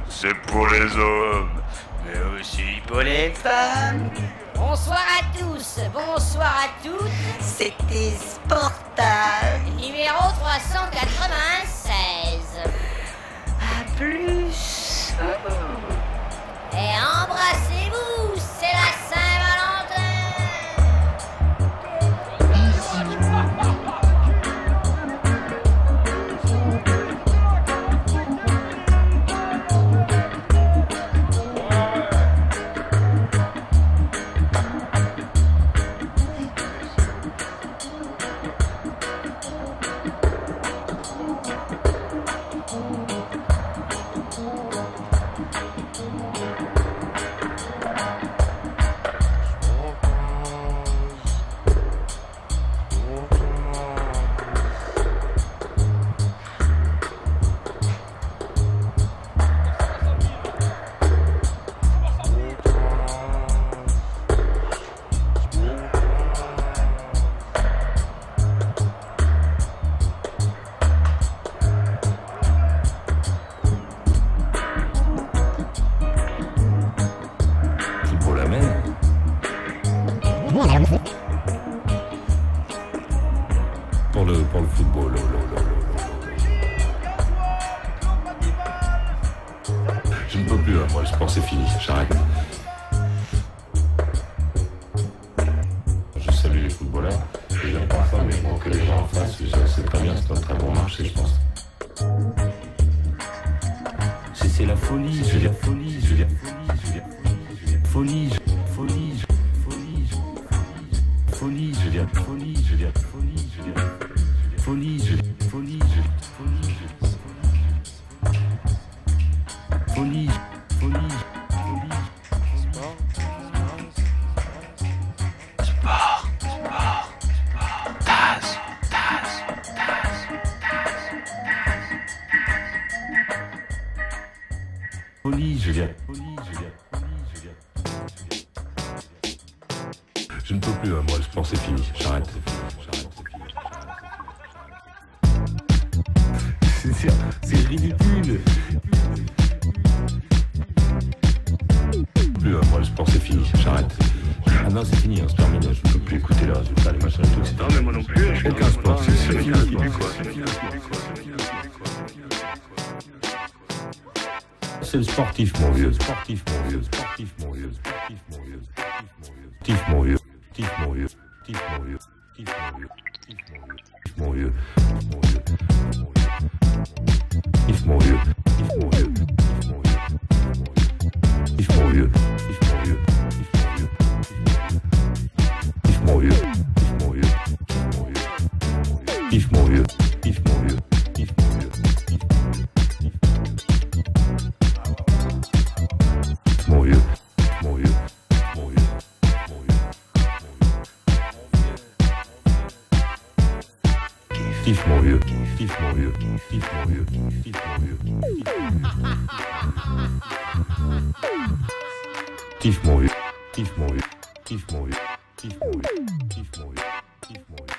C'est pour les hommes, mais aussi pour les femmes. Bonsoir à tous, bonsoir à toutes. C'était Sportage. Numéro 396. À plus. Et embrassez-vous, c'est la Saint-Valentin. pour le football. Je ne peux plus, moi, le sport c'est fini, j'arrête. Je salue les footballeurs, je les aime parfois, mais bon, que les gens en fassent, c'est très bien, c'est un très bon marché, je pense. C'est la folie, je veux dire folie, je veux dire folie, folie, folie, je veux dire folie, je veux dire folie, je veux dire folie, je veux dire folie, je veux dire folie, folie, folie. Sport, sport, sport. Taz, Taz, Taz, Taz. Folie, je veux dire folie, je veux dire folie, je veux dire. Je ne peux plus, moi, le sport c'est fini, j'arrête. C'est ridicule. Plus, moi, le sport c'est fini, j'arrête. Ah non, c'est fini, c'est terminé, je ne peux plus écouter les résultats, les machins et tout, etc. Non, mais moi non plus, aucun sport, c'est fini, c'est le sportif, mon vieux, sportif, mon vieux, sportif, mon vieux, sportif, mon vieux, sportif, mon vieux, sportif, mon vieux, sportif, mon vieux, sportif, mon vieux, sportif, mon vieux, sportif, mon vieux, sportif, mon vieux, sportif, mon vieux, sportif, mon vieux, sportif, mon vieux, sportif, mon vieux. Mon vieux, mon vieux, mon vieux, mon vieux, Tif mon vieux, tif mon vieux, tif mon vieux, tif mon vieux, tif mon vieux, tif mon vieux, tif mon vieux, tif mon vieux, tif mon vieux, tif mon vieux.